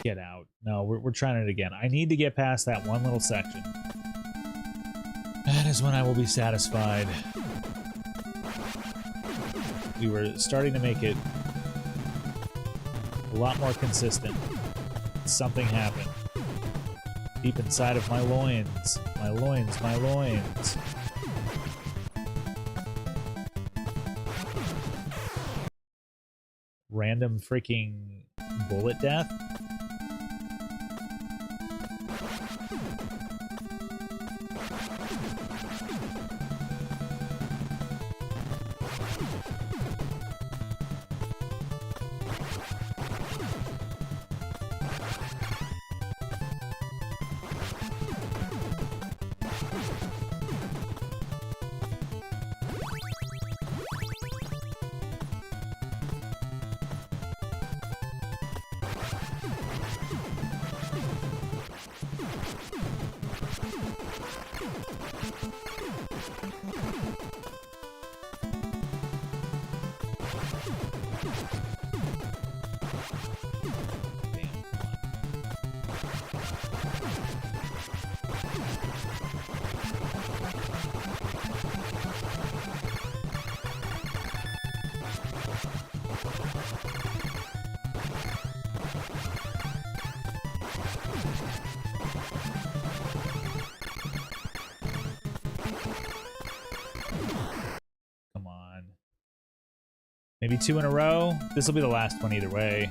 Get out. No, we're trying it again. I need to get past that one little section. That is when I will be satisfied. We were starting to make it a lot more consistent. Something happened. Deep inside of my loins. My loins, my loins. Random freaking bullet death? Maybe 2 in a row. This will be the last one either way.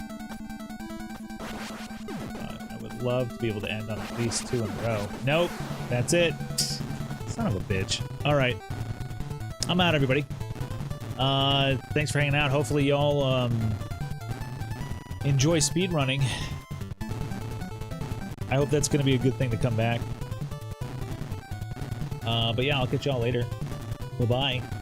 I would love to be able to end on at least 2 in a row. Nope. That's it. Son of a bitch. All right. I'm out, everybody. Thanks for hanging out. Hopefully y'all enjoy speedrunning. I hope that's going to be a good thing to come back. But yeah, I'll catch y'all later. Bye-bye.